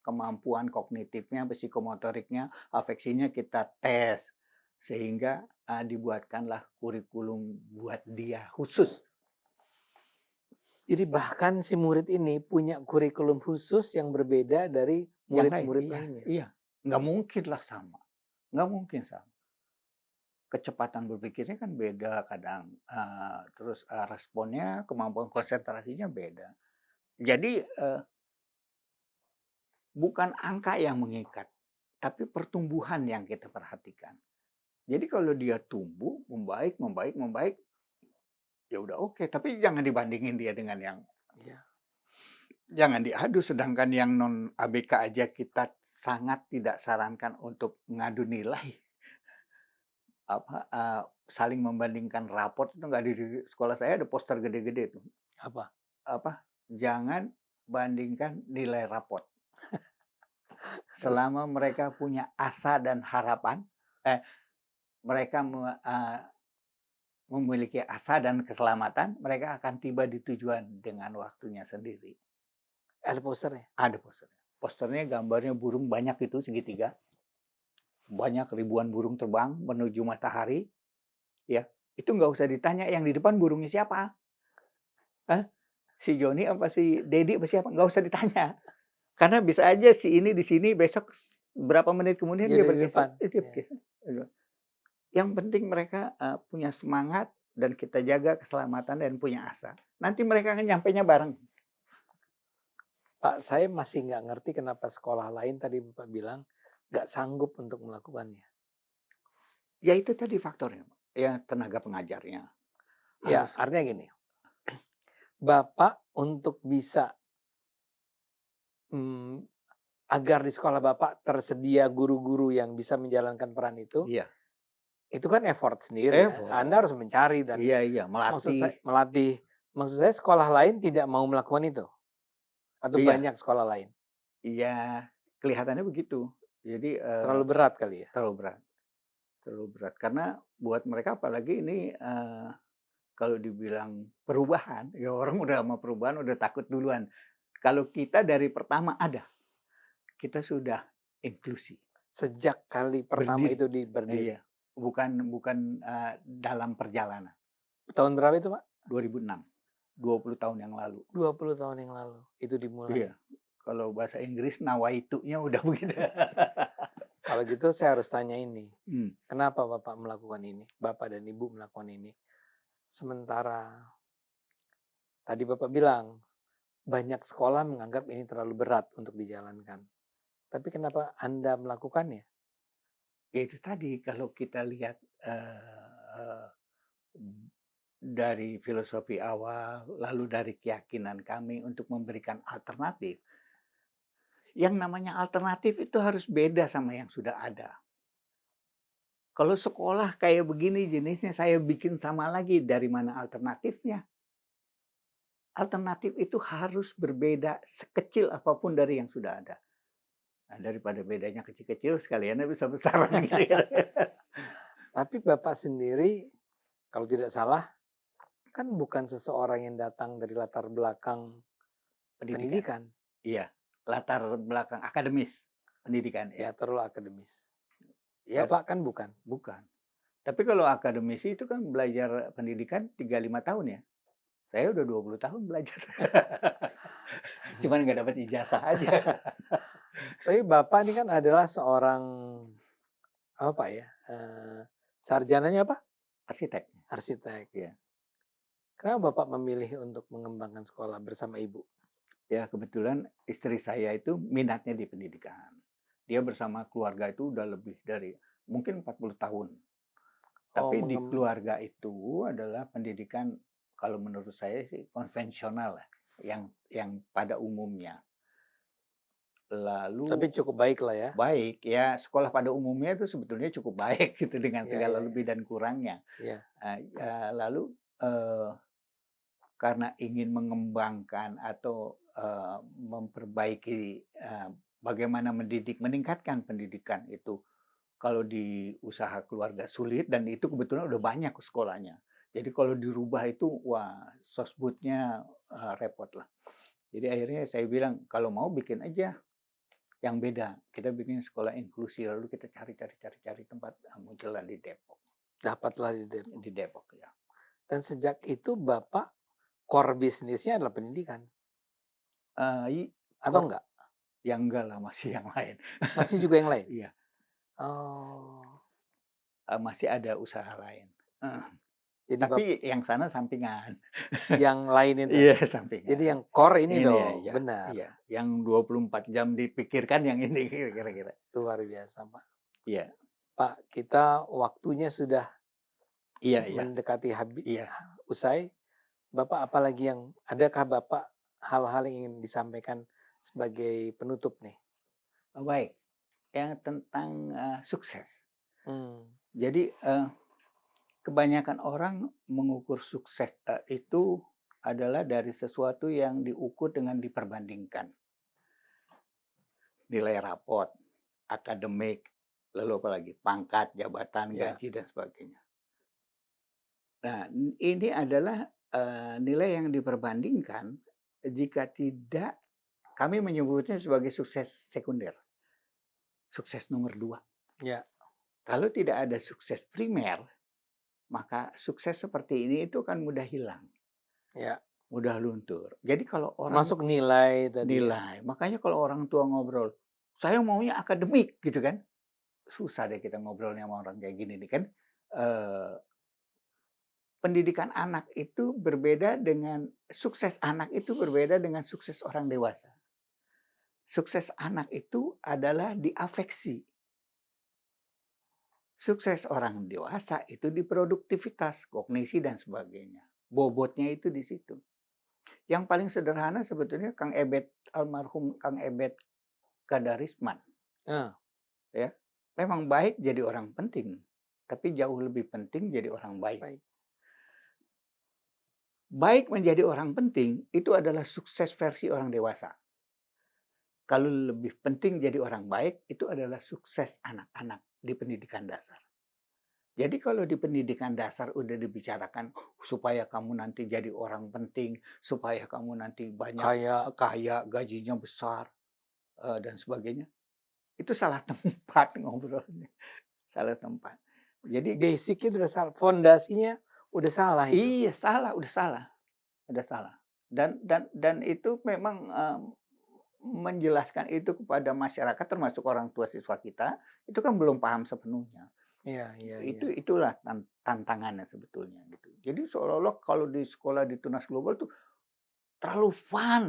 kemampuan kognitifnya, psikomotoriknya, afeksinya kita tes, sehingga, dibuatkanlah kurikulum buat dia khusus. Jadi bahkan si murid ini punya kurikulum khusus yang berbeda dari Yang lain murid-murid iya lainnya? iya, nggak mungkinlah sama, nggak mungkin sama. Kecepatan berpikirnya kan beda kadang, terus, responnya, kemampuan konsentrasinya beda. Jadi, bukan angka yang mengikat, tapi pertumbuhan yang kita perhatikan. Jadi kalau dia tumbuh, membaik membaik membaik, ya udah oke, tapi jangan dibandingin dia dengan yang Iya. jangan diadu, sedangkan yang non ABK aja kita sangat tidak sarankan untuk ngadu nilai, saling membandingkan raport itu nggak di sekolah saya ada poster gede-gede tuh, Apa? jangan bandingkan nilai raport. Selama mereka punya asa dan harapan, eh, mereka memiliki asa dan keselamatan, mereka akan tiba di tujuan dengan waktunya sendiri. Ada posternya? Ada posternya. Posternya gambarnya burung banyak itu segitiga, banyak ribuan burung terbang menuju matahari, ya. Itu nggak usah ditanya yang di depan burungnya siapa, hah? Si Joni apa si Dedi apa siapa, nggak usah ditanya. Karena bisa aja si ini di sini, besok berapa menit kemudian Dia dia dari bergeser, depan? dia Ya. bergeser. Yang penting mereka, punya semangat dan kita jaga keselamatan dan punya asa. Nanti mereka akan nyampenya bareng. Pak, saya masih nggak ngerti kenapa sekolah lain tadi Bapak bilang nggak sanggup untuk melakukannya. Ya itu tadi faktornya, ya tenaga pengajarnya Ya, harus artinya gini, Bapak untuk bisa, mmm, agar di sekolah Bapak tersedia guru-guru yang bisa menjalankan peran iya, itu kan effort sendiri ya. Anda effort. harus mencari dan Iya iya, maksud melatih. saya melatih. Maksud saya sekolah lain tidak mau melakukan itu? Atau Iya banyak sekolah lain? iya, kelihatannya begitu. Jadi, Terlalu berat kali ya? terlalu berat terlalu berat. Karena buat mereka apalagi ini, kalau dibilang perubahan, ya orang udah sama perubahan udah takut duluan. Kalau kita dari pertama ada, kita sudah inklusi, Sejak kali pertama berdiri. itu berdiri. Iya, bukan bukan, dalam perjalanan. Tahun berapa itu Pak? 2006, 20 tahun yang lalu. 20 tahun yang lalu itu dimulai. Iya, kalau bahasa Inggris nawaitunya udah begitu. Kalau gitu saya harus tanya ini, Mmm, kenapa Bapak melakukan ini? Bapak dan Ibu melakukan ini? Sementara tadi Bapak bilang, banyak sekolah menganggap ini terlalu berat untuk dijalankan. Tapi kenapa Anda melakukannya? ya itu tadi kalau kita lihat, eee, dari filosofi awal, lalu dari keyakinan kami untuk memberikan alternatif, yang namanya alternatif itu harus beda sama yang sudah ada. Kalau sekolah kayak begini jenisnya saya bikin sama lagi, dari mana alternatifnya? Alternatif itu harus berbeda sekecil apapun dari yang sudah ada. Nah, daripada bedanya kecil-kecil sekaliannya besar-besaran gitu ya. Tapi Bapak sendiri, kalau tidak salah, kan bukan seseorang yang datang dari latar belakang Pendidikan, pendidikan, iya, latar belakang akademis pendidikan ya. ya terlalu akademis. Ya, Bapak kan bukan. bukan. Tapi kalau akademisi itu kan belajar pendidikan 35 tahun ya. Saya udah 20 tahun belajar. Cuman nggak dapat ijazah aja. Tapi Bapak ini kan adalah seorang, apa ya, sarjananya apa? Arsitek, Arsitek. ya. Kenapa Bapak memilih untuk mengembangkan sekolah bersama Ibu? Ya kebetulan istri saya itu minatnya di pendidikan. Dia bersama keluarga itu udah lebih dari mungkin 40 tahun. Oh, Tapi di keluarga itu adalah pendidikan kalau menurut saya sih konvensional lah, yang pada umumnya. Lalu Tapi cukup baik lah ya. baik, ya sekolah pada umumnya itu sebetulnya cukup baik gitu dengan Iya segala iya iya. lebih dan kurangnya. Iya. Lalu, eee, karena ingin mengembangkan atau, memperbaiki, bagaimana meningkatkan pendidikan itu kalau di usaha keluarga sulit dan itu kebetulan udah banyak sekolahnya. Jadi kalau dirubah itu, wah sosbudnya, repot lah. Jadi akhirnya saya bilang, "Kalau mau bikin aja yang beda, kita bikin sekolah inklusi." Lalu kita cari tempat, muncullah di Depok Dapatlah di Depok. ya. Dan sejak itu Bapak core bisnisnya adalah pendidikan Eee, i atau kor enggak? ya enggak lah, masih yang lain. Masih juga yang lain? Iya, Oh, masih ada usaha lain. Heeh, jadi tapi yang sana sampingan. yang lain itu. Iya, Jadi sampingan. yang core ini Ini ya, dong, iya benar. iya, yang 24 jam dipikirkan yang ini kira-kira. Luar biasa, Pak. Iya Pak, kita waktunya sudah iya iya mendekati iya. usai. Bapak apalagi yang adakah Bapak hal-hal yang ingin disampaikan sebagai penutup nih? Oh, baik, yang tentang, sukses. Hmm, Jadi, kebanyakan orang mengukur sukses, itu adalah dari sesuatu yang diukur dengan diperbandingkan. Nilai raport, akademik, lalu apalagi pangkat, jabatan, ya, gaji, dan sebagainya. Nah, ini adalah, nilai yang diperbandingkan jika tidak kami menyebutnya sebagai sukses sekunder, sukses nomor 2. ya, Kalau tidak ada sukses primer, maka sukses seperti ini itu kan mudah hilang, ya. mudah luntur. Jadi kalau orang Termasuk nilai tadi ya. nilai, makanya kalau orang tua ngobrol, "Saya maunya akademik," gitu kan. Susah deh kita ngobrolnya sama orang kayak gini nih kan. Eee, Pendidikan anak itu berbeda dengan sukses anak itu berbeda dengan sukses orang dewasa. Sukses anak itu adalah diafeksi. Sukses orang dewasa itu di produktivitas, kognisi dan sebagainya. Bobotnya itu di situ. Yang paling sederhana sebetulnya Kang Ebet, almarhum Kang Ebet Kadarisman, Ah, ya. Memang baik jadi orang penting, tapi jauh lebih penting jadi orang baik. baik. Baik menjadi orang penting itu adalah sukses versi orang dewasa. Kalau lebih penting jadi orang baik itu adalah sukses anak-anak di pendidikan dasar. Jadi kalau di pendidikan dasar udah dibicarakan supaya kamu nanti jadi orang penting, supaya kamu nanti banyak Kayak kaya, gajinya besar, dan sebagainya, itu salah tempat ngobrolnya, salah tempat. Jadi basicnya udah salah, fondasinya udah salah itu. iya salah, udah salah. Dan itu memang, menjelaskan itu kepada masyarakat termasuk orang tua siswa kita, itu kan belum paham sepenuhnya. Iya iya iya. Itulah tantangannya sebetulnya gitu. Jadi seolah-olah kalau di sekolah di Tunas Global tuh terlalu fun,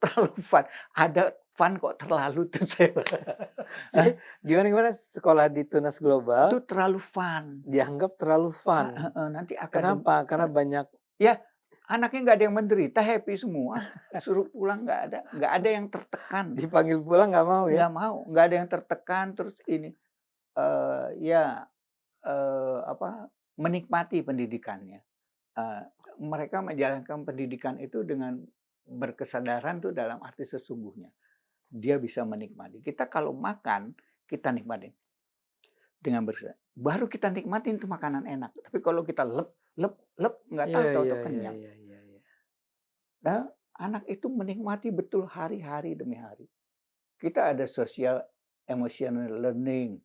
terlalu fun. Ada fun kok terlalu tuh saya. Jadi gimana gimana sekolah di Tunas Itu Global terlalu fun. dianggap terlalu fun. Nanti Kenapa? Karena banyak ya anaknya nggak ada yang menderita, happy semua. Suruh pulang nggak ada yang tertekan. dipanggil pulang nggak mau ya? Nggak mau, nggak ada yang tertekan terus ini, ya, menikmati pendidikannya. Eee, Mereka menjalankan pendidikan itu dengan berkesadaran tuh dalam arti sesungguhnya. Dia bisa menikmati. Kita kalau makan, kita nikmatin dengan baru kita nikmatin tuh makanan enak. Tapi kalau kita lep lep lep, nggak tahu, Iya iya tahu-tahu iya kenyang. iya iya iya. Nah, anak itu menikmati betul hari-hari demi hari. Kita ada social emotional learning.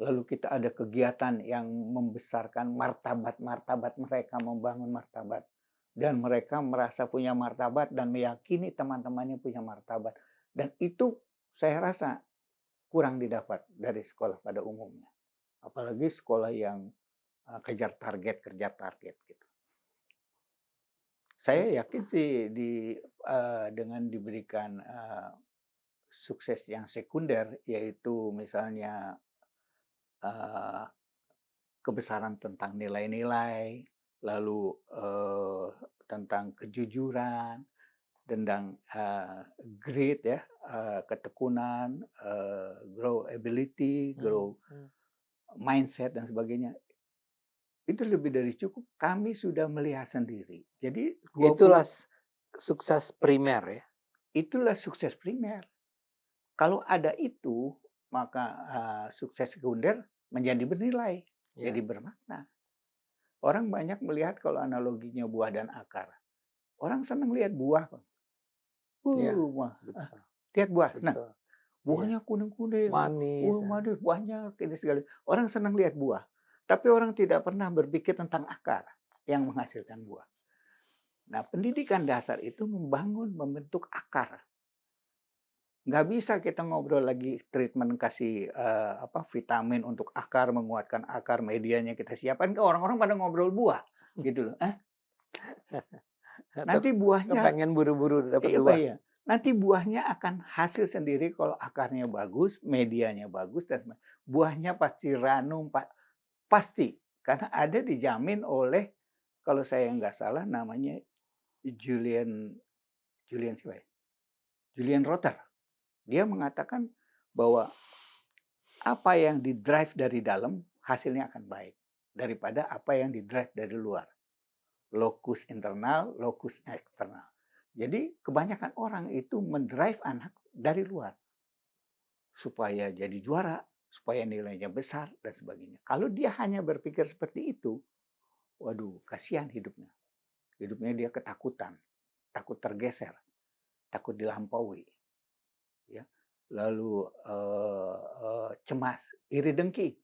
Lalu kita ada kegiatan yang membesarkan martabat-martabat mereka, membangun martabat. Dan mereka merasa punya martabat dan meyakini teman-temannya punya martabat. Dan itu saya rasa kurang didapat dari sekolah pada umumnya. Apalagi sekolah yang kejar target gitu. Saya yakin sih dengan diberikan sukses yang sekunder, yaitu misalnya eee, kebesaran tentang nilai-nilai, lalu, tentang kejujuran, tentang grit ya, ketekunan, grow ability, grow mindset dan sebagainya. Itu lebih dari cukup. Kami sudah melihat sendiri. Jadi 20 Itulah sukses primer ya. itulah sukses primer. Kalau ada itu, maka sukses sekunder menjadi bernilai, Ya. jadi bermakna. Orang banyak melihat kalau analoginya buah dan akar. Orang senang lihat buah, Bang. Ya, Wah, betul. lihat buah. Nah, Betul. buahnya kuning-kuning, Manis. manis, banyak ini segala. Orang senang lihat buah, tapi orang tidak pernah berpikir tentang akar yang menghasilkan buah. Nah, pendidikan dasar itu membentuk akar. Nggak bisa kita ngobrol lagi treatment kasih vitamin untuk akar, menguatkan akar, medianya kita siapkan. Orang-orang pada ngobrol buah, gitu loh. Nanti buahnya, Kepengen buru-buru dapat iya, buah. iya. Nanti buahnya akan hasil sendiri kalau akarnya bagus, medianya bagus, dan buahnya pasti ranum, pasti. Karena ada dijamin oleh, kalau saya nggak salah namanya Julian siapa ya? Julian Rotter. Dia mengatakan bahwa apa yang di-drive dari dalam hasilnya akan baik daripada apa yang di-drive dari luar. Locus internal, locus eksternal. Jadi kebanyakan orang itu mendrive anak dari luar supaya jadi juara, supaya nilainya besar dan sebagainya. Kalau dia hanya berpikir seperti itu, waduh, kasihan hidupnya. Hidupnya dia ketakutan, takut tergeser, takut dilampaui, ya. Lalu cemas, iri dengki,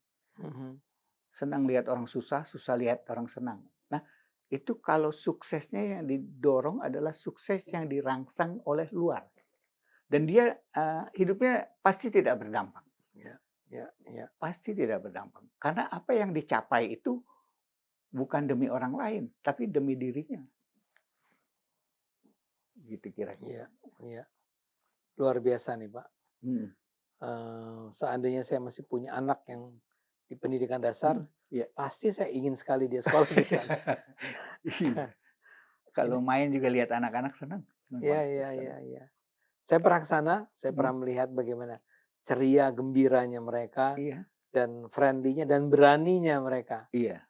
senang lihat orang susah, susah lihat orang senang. Nah, itu kalau suksesnya yang didorong adalah sukses yang dirangsang oleh luar. Dan dia hidupnya pasti tidak berdampak. Ya. Pasti tidak berdampak. Karena apa yang dicapai itu bukan demi orang lain, tapi demi dirinya. Gitu kira-kira. Iya. Luar biasa nih, Pak. Seandainya saya masih punya anak yang di pendidikan dasar, Iya. pasti saya ingin sekali dia sekolah di sana. Iya. Kalau main juga lihat anak-anak senang. Iya. Saya pernah ke sana, saya pernah melihat bagaimana ceria, gembiranya mereka, Iya. dan friendly-nya dan beraninya mereka. Iya.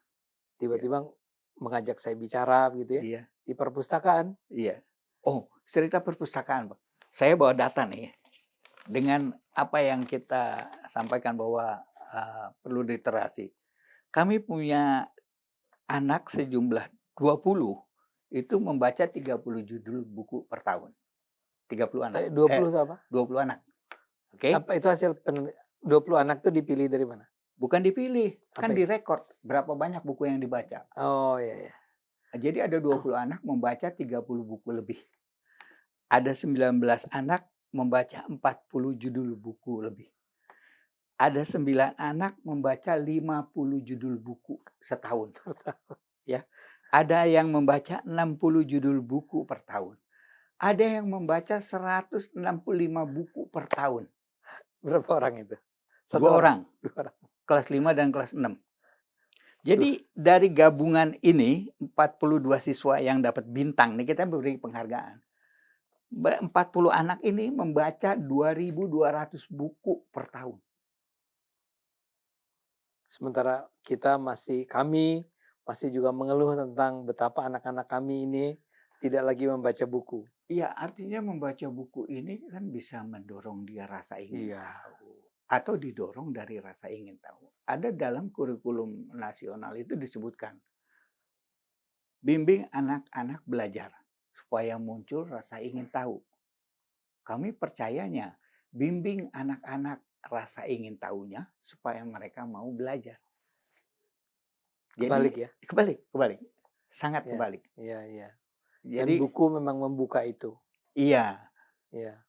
Tiba-tiba mengajak saya bicara gitu ya, Iya. di perpustakaan. Iya. Oh, cerita perpustakaan, Pak. Saya bawa data nih. Dengan apa yang kita sampaikan bahwa perlu literasi. Kami punya anak sejumlah 20 itu membaca 30 judul buku per tahun. 30 anak. 20 itu apa? 20 anak. Oke. Apa itu hasil 20 anak tuh dipilih dari mana? Bukan dipilih, kan Apa itu? direkod berapa banyak buku yang dibaca. Oh iya. Jadi ada 20 anak membaca 30 buku lebih. Ada 19 anak membaca 40 judul buku lebih. Ada 9 anak membaca 50 judul buku setahun. Ya. Ada yang membaca 60 judul buku per tahun. Ada yang membaca 165 buku per tahun. Berapa orang itu? Dua orang. Kelas 5 dan kelas 6. Jadi dari gabungan ini 42 siswa yang dapat bintang, nih kita beri penghargaan. 40 anak ini membaca 2.200 buku per tahun. Sementara kami masih juga mengeluh tentang betapa anak-anak kami ini tidak lagi membaca buku. Iya, artinya membaca buku ini kan bisa mendorong dia rasa ingin tahu. Atau didorong dari rasa ingin tahu. Ada dalam kurikulum nasional itu disebutkan, bimbing anak-anak belajar supaya muncul rasa ingin tahu. Kami percayanya, bimbing anak-anak rasa ingin tahunya supaya mereka mau belajar. Kebalik ya? Kebalik. Sangat kebalik. Iya. Jadi dan buku memang membuka itu. Iya. Iya.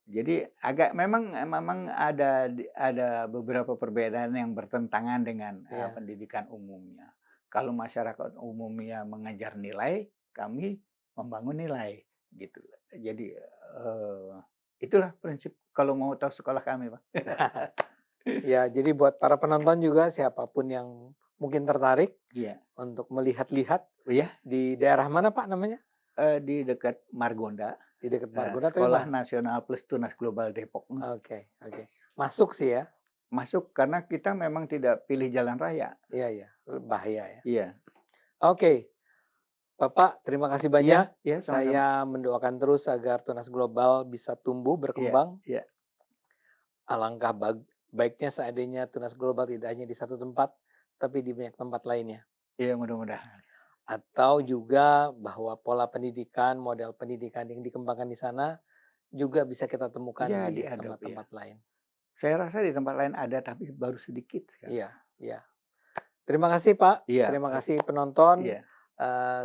Jadi agak memang ada beberapa perbedaan yang bertentangan dengan pendidikan umumnya. Kalau masyarakat umumnya mengejar nilai, kami membangun nilai gitu. Jadi itulah prinsip kalau mau tahu sekolah kami, Pak. Ya, jadi buat para penonton juga siapapun yang mungkin tertarik untuk melihat-lihat Oh ya, di daerah mana Pak namanya? di dekat Margonda. Di dekat Margonda tapi Sekolah mana? Nasional Plus Tunas Global Depok. Oke, oke. Masuk sih ya? Masuk karena kita memang tidak pilih jalan raya. Iya, iya. Bahaya ya. Iya. Oke. Bapak, terima kasih Iya, banyak. iya, sama-sama. Saya mendoakan terus agar Tunas Global bisa tumbuh, Iya, berkembang. iya. Alangkah baiknya seandainya Tunas Global tidak hanya di satu tempat, tapi di banyak tempat lainnya. Iya, mudah-mudahan. Atau juga bahwa pola pendidikan, model pendidikan yang dikembangkan di sana juga bisa kita temukan Iya, di diadop, ya. tempat-tempat lain. Saya rasa di tempat lain ada, tapi baru sedikit sekali. Iya, iya. Terima kasih Pak, Iya, terima baik. kasih penonton. Iya.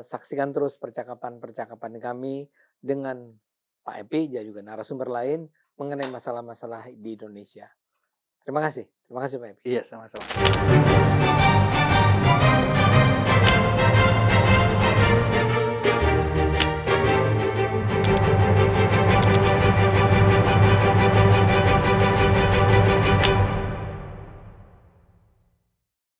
Saksikan terus percakapan-percakapan kami dengan Pak Epi dan juga narasumber lain mengenai masalah-masalah di Indonesia. Terima kasih Pak Epi. Iya, sama-sama.